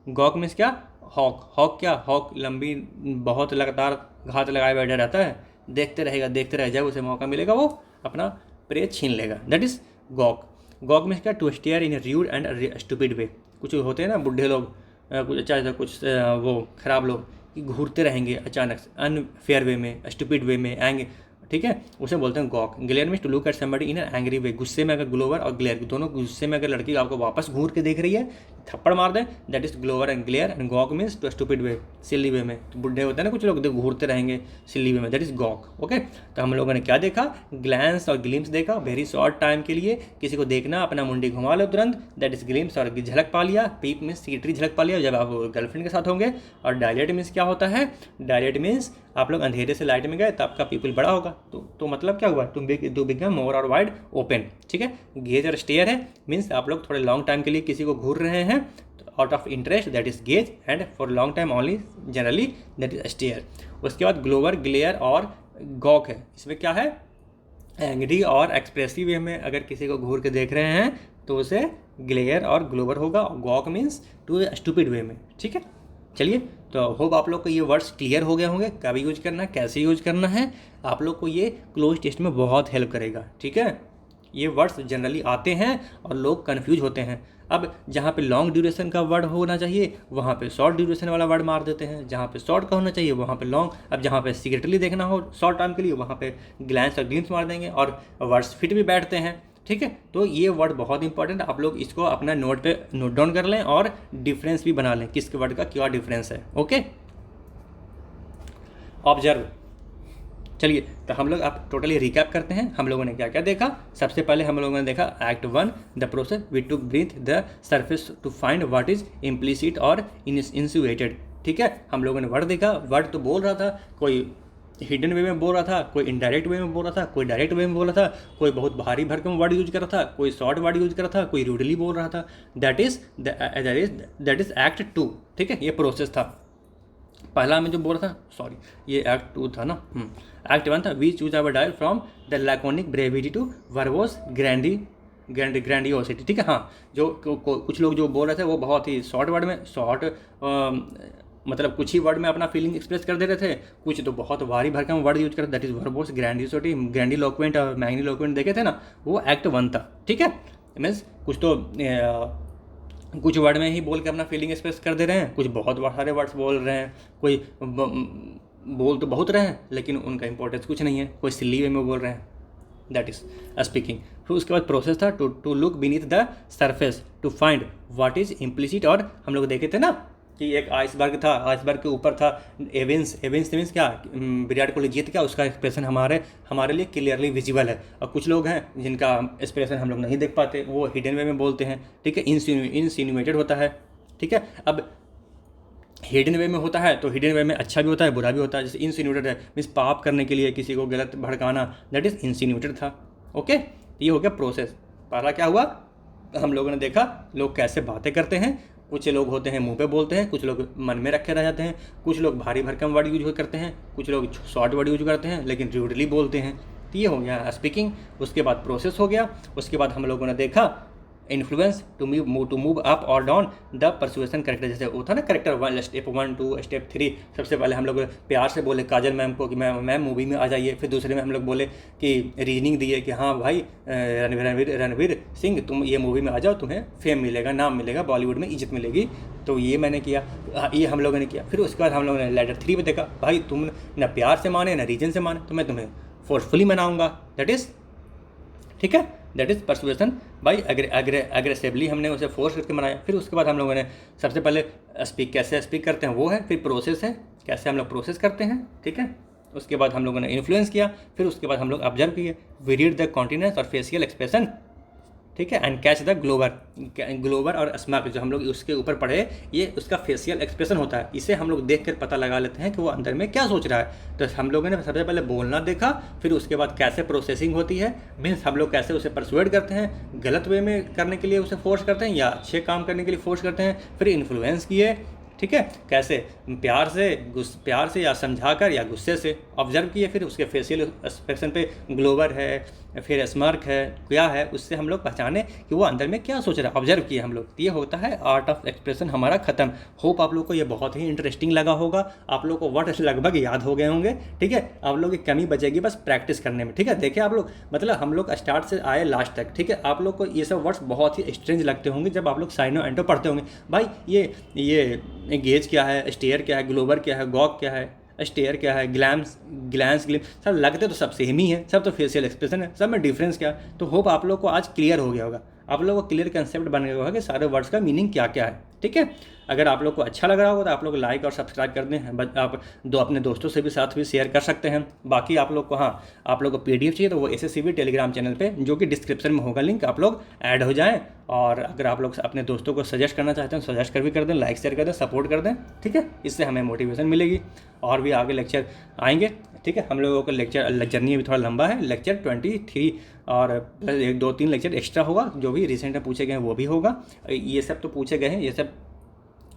गॉक मीन्स क्या, हॉक, हॉक क्या, हॉक लंबी बहुत लगातार घात लगाए बैठा रहता है, देखते रहेगा देखते रह जाए, उसे मौका मिलेगा वो अपना प्रे छीन लेगा, that is gawk. Gawk means क्या, to stare in a rude and stupid way. कुछ होते हैं ना बूढ़े लोग, कुछ अच्छा कुछ वो खराब लोग, कि घूरते रहेंगे अचानक से अनफेयर वे में, स्टूपिड वे में, एंग, ठीक है, उसे बोलते हैं gawk. Glare means to look at somebody in an angry way, गुस्से में अगर ग्लोवर और ग्लेयर दोनों गुस्से में अगर लड़की आपको वापस घूर के देख रही है, थप्पड़ मार दे, that is glower and glare. And gawk means to stupid way, silly way में, तो बुढ़े होते हैं ना कुछ लोग, घूरते रहेंगे सिल्ली वे में, दैट इज गॉक। ओके, तो हम लोगों ने क्या देखा, ग्लैंस और ग्लिम्स देखा, वेरी शॉर्ट टाइम के लिए किसी को देखना, अपना मुंडी घुमा लो तुरंत, दैट इज ग्लिम्स, और झलक पा लिया, पीप मीन्स सीक्रेटली झलक पा लिया जब आप गर्लफ्रेंड के साथ होंगे। और डायलेट मीन्स क्या होता है, डायलेट मीन्स आप लोग अंधेरे से लाइट में गए तो आपका पीपल बड़ा होगा, तो मतलब क्या हुआ, टू बिकम मोर और वाइड ओपन, ठीक है। गेज और स्टेयर है मीन्स आप लोग थोड़े लॉन्ग टाइम के लिए किसी को घूर रहे हैं out of interest, that is gaze, and for long time only generally, that is stare. उसके बाद ग्लोवर, ग्लेयर और गॉक है, इसमें क्या है, एंग्री और एक्सप्रेसिव वे में अगर किसी को घूर के देख रहे हैं तो उसे ग्लेयर और ग्लोवर होगा, और गॉक मीन्स टू स्टूपिड वे में, ठीक है। चलिए, तो होप आप लोग को ये वर्ड्स क्लियर हो गए होंगे, कब यूज करना है, कैसे यूज करना है, आप लोग को ये क्लोज टेस्ट में बहुत हेल्प करेगा, ठीक है। ये वर्ड्स जनरली आते हैं और लोग कन्फ्यूज होते हैं। अब जहाँ पे लॉन्ग ड्यूरेशन का वर्ड होना चाहिए वहाँ पे शॉर्ट ड्यूरेशन वाला वर्ड मार देते हैं, जहाँ पे शॉर्ट का होना चाहिए वहाँ पे लॉन्ग, अब जहाँ पे सीक्रेटली देखना हो शॉर्ट टाइम के लिए वहाँ पे ग्लैंस और ग्लिम्स मार देंगे, और वर्ड्स फिट भी बैठते हैं, ठीक है। तो ये वर्ड बहुत इंपॉर्टेंट, आप लोग इसको अपना नोट पे नोट डाउन कर लें और डिफरेंस भी बना लें, किसके वर्ड का क्या डिफरेंस है, ओके। ऑब्जर्व, चलिए तो हम लोग आप टोटली रिकैप करते हैं, हम लोगों ने क्या क्या देखा। सबसे पहले हम लोगों ने देखा act 1 the process we to breathe the surface to find what is implicit और इंसिनुएटेड, ठीक है। हम लोगों ने वर्ड देखा, वर्ड तो बोल रहा था, कोई हिडन वे में बोल रहा था, कोई इनडायरेक्ट वे में बोल रहा था, कोई डायरेक्ट वे में बोल रहा था, कोई बहुत भारी भरकम वर्ड यूज कर रहा था, कोई शॉर्ट वर्ड यूज कर रहा था, कोई रूडली बोल रहा था, दैट इज एक्ट 2, ठीक है। ये प्रोसेस था। पहला में जो बोल रहा था, सॉरी ये एक्ट 2 था ना, एक्ट 1 था, we choose our dial from the laconic brevity to verbose grandi grandiosity, ठीक है। हाँ, जो कुछ लोग जो बोल रहे थे वो बहुत ही शॉर्ट वर्ड में मतलब कुछ ही वर्ड में अपना फीलिंग एक्सप्रेस कर दे रहे थे, कुछ तो बहुत भारी भरकम वर्ड यूज करते, दैट इज वर्बोस ग्रैंडियोसिटी, ग्रैंडिलोक्वेंट और मैग्निलोक्वेंट देखे थे ना, वो एक्ट 1 था, ठीक है। मीन्स कुछ तो कुछ वर्ड में ही बोल के अपना फीलिंग एक्सप्रेस कर दे रहे हैं, कुछ बहुत सारे वर्ड्स बोल रहे हैं, कोई बोल तो बहुत रहे हैं लेकिन उनका इंपॉर्टेंस कुछ नहीं है, कोई सिली वे में बोल रहे हैं, दैट इज स्पीकिंग। फिर उसके बाद प्रोसेस था to look beneath the surface to find what is implicit, और हम लोग देखे थे ना कि एक आइसबर्ग था, आइसबर्ग के ऊपर था एवेंस मीन्स क्या, विराट कोहली जीत गया, उसका एक्सप्रेशन हमारे लिए क्लियरली विजिबल है। और कुछ लोग हैं जिनका एक्सप्रेशन हम लोग नहीं देख पाते, वो हिडन वे में बोलते हैं, ठीक है, इंसिनुएटेड होता है, ठीक है। अब हिडन वे में होता है तो हिडन वे में अच्छा भी होता है बुरा भी होता है, जैसे इंसिन्यूटेड है मीन्स पाप करने के लिए किसी को गलत भड़काना, दैट इज इंसिन्यूटेड था, ओके। ये हो गया प्रोसेस। पहला क्या हुआ, हम लोगों ने देखा लोग कैसे बातें करते हैं, कुछ लोग होते हैं मुंह पे बोलते हैं, कुछ लोग मन में रखे रह जाते हैं, कुछ लोग भारी भरकम वर्ड यूज करते हैं, कुछ लोग शॉर्ट वर्ड यूज करते हैं लेकिन रूडली बोलते हैं। तो ये हो गया स्पीकिंग। उसके बाद प्रोसेस हो गया। उसके बाद हम लोगों ने देखा इन्फ्लुएंस टू मूव अप और डाउन द परसुएशन करेक्टर, जैसे वो था ना करेक्टर स्टेप 1 2 स्टेप 3। सबसे पहले हम लोग प्यार से बोले काजल मैम को कि मैम मूवी में आ जाइए, फिर दूसरे में हम लोग बोले कि रीजनिंग दिए कि हाँ भाई रणवीर सिंह तुम ये मूवी में आ जाओ, तुम्हें फेम मिलेगा, नाम मिलेगा, बॉलीवुड में इज्जत मिलेगी। तो ये मैंने किया, ये हम लोगों ने किया। फिर उसके बाद हम लोगों ने लेटर 3 में देखा भाई तुम न प्यार से माने न रीजन से माने तो मैं तुम्हें फोर्सफुली मनाऊंगा, दैट इज़ ठीक है, that is persuasion by aggressively, हमने उसे फोर्स करके मनाया। फिर उसके बाद हम लोगों ने सबसे पहले कैसे स्पीक करते हैं वो है, फिर प्रोसेस है कैसे हम लोग प्रोसेस करते हैं, ठीक है। उसके बाद हम लोगों ने इन्फ्लुएंस किया, फिर उसके बाद हम लोग ऑब्जर्व किए, वी रीड द कॉन्टिन्यूस और फेशियल एक्सप्रेशन, ठीक है, एंड कैच द ग्लोबर और स्मार्क जो हम लोग उसके ऊपर पढ़े, ये उसका फेशियल एक्सप्रेशन होता है, इसे हम लोग देख कर पता लगा लेते हैं कि वो अंदर में क्या सोच रहा है। तो हम लोगों ने सबसे पहले बोलना देखा, फिर उसके बाद कैसे प्रोसेसिंग होती है, मीन्स हम लोग कैसे उसे परसुएड करते हैं, गलत वे में करने के लिए उसे फोर्स करते हैं या अच्छे काम करने के लिए फोर्स करते हैं। फिर इन्फ्लुएंस किए, ठीक है, कैसे प्यार से या समझाकर या गुस्से से ऑब्जर्व किए, फिर उसके फेशियल एक्सप्रेशन पे ग्लोबर है फिर स्मार्क है क्या है, उससे हम लोग पहचाने कि वो अंदर में क्या सोच रहा है, ऑब्जर्व किए हम लोग। ये होता है आर्ट ऑफ एक्सप्रेशन हमारा ख़त्म। होप आप लोग को ये बहुत ही इंटरेस्टिंग लगा होगा, आप लोग को वर्ड लगभग याद हो गए होंगे, ठीक है। आप लोग की कमी बचेगी बस प्रैक्टिस करने में, ठीक है। देखिए आप लोग मतलब हम लोग स्टार्ट से आए लास्ट तक, ठीक है, आप लोग को ये सब वर्ड्स बहुत ही स्ट्रेंज लगते होंगे जब आप लोग साइनो एंटो पढ़ते होंगे। भाई ये गेज क्या है, स्टेयर क्या है, ग्लोबर क्या है, गॉग क्या है, स्टेयर क्या है, ग्लैंस सब लगते तो सब सेम ही है, सब तो फेशियल एक्सप्रेशन है, सब में डिफरेंस क्या है। तो होप आप लोग को आज क्लियर हो गया होगा, आप लोगों को क्लियर कंसेप्ट बन गया होगा कि सारे वर्ड्स का मीनिंग क्या क्या है, ठीक है। अगर आप लोग को अच्छा लग रहा होगा तो आप लोग लाइक और सब्सक्राइब कर दें, आप अपने दोस्तों से भी साथ भी शेयर कर सकते हैं। बाकी आप लोग को आप लोग को PDF चाहिए तो वो SSCB टेलीग्राम चैनल पे जो कि डिस्क्रिप्शन में होगा लिंक, आप लोग ऐड हो जाएं। और अगर आप लोग अपने दोस्तों को सजेस्ट करना चाहते हैं सजेस्ट कर भी कर दें, लाइक शेयर कर दें, सपोर्ट कर दें, ठीक है, इससे हमें मोटिवेशन मिलेगी और भी आगे लेक्चर आएंगे, ठीक है। हम लोगों का लेक्चर जर्नी अभी थोड़ा लंबा है, लेक्चर 23 और 1-2-3 लेक्चर एक्स्ट्रा होगा, जो भी रिसेंट में पूछे गए हैं वो भी होगा। ये सब तो पूछे गए हैं, ये सब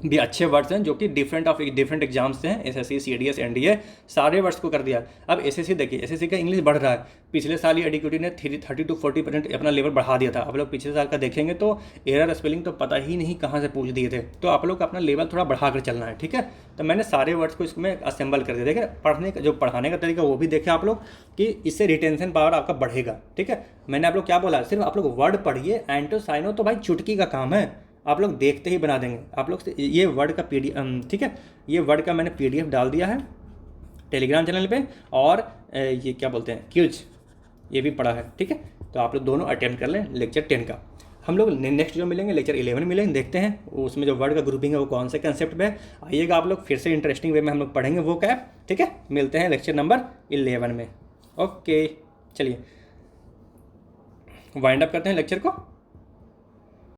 भी अच्छे वर्ड्स हैं जो कि डिफरेंट एग्जाम्स से हैं, SSC CDS NDA सारे वर्ड्स को कर दिया। अब SSC देखिए, SSC का इंग्लिश बढ़ रहा है, पिछले साल ही एडिक्यूटी ने 30 to 40% अपना लेवल बढ़ा दिया था। आप लोग पिछले साल का देखेंगे तो एरर स्पेलिंग तो पता ही नहीं कहाँ से पूछ दिए थे, तो आप लोग अपना लेवल थोड़ा बढ़ा कर चलना है, ठीक है। तो मैंने सारे वर्ड्स को इसमें असेंबल कर दिया, देखें पढ़ाने का तरीका वो भी देखें आप लोग कि इससे रिटेंशन पावर आपका बढ़ेगा, ठीक है। मैंने आप लोग क्या बोला, सिर्फ आप लोग वर्ड पढ़िए, एंटो साइनो तो भाई चुटकी का काम है, आप लोग देखते ही बना देंगे। आप लोग ये वर्ड का PDF, ठीक है, ये वर्ड का मैंने PDF डाल दिया है टेलीग्राम चैनल पे, और ये क्या बोलते हैं क्यूज ये भी पढ़ा है, ठीक है। तो आप लोग दोनों अटेम्प्ट कर लें लेक्चर 10 का। हम लोग नेक्स्ट जो मिलेंगे लेक्चर 11 मिलेंगे, देखते हैं उसमें जो वर्ड का ग्रुपिंग है वो कौन से कंसेप्ट पे आइएगा। आप लोग फिर से इंटरेस्टिंग वे में हम लोग पढ़ेंगे वो क्या है, ठीक है। मिलते हैं लेक्चर नंबर 11 में, ओके। चलिए वाइंड अप करते हैं लेक्चर को।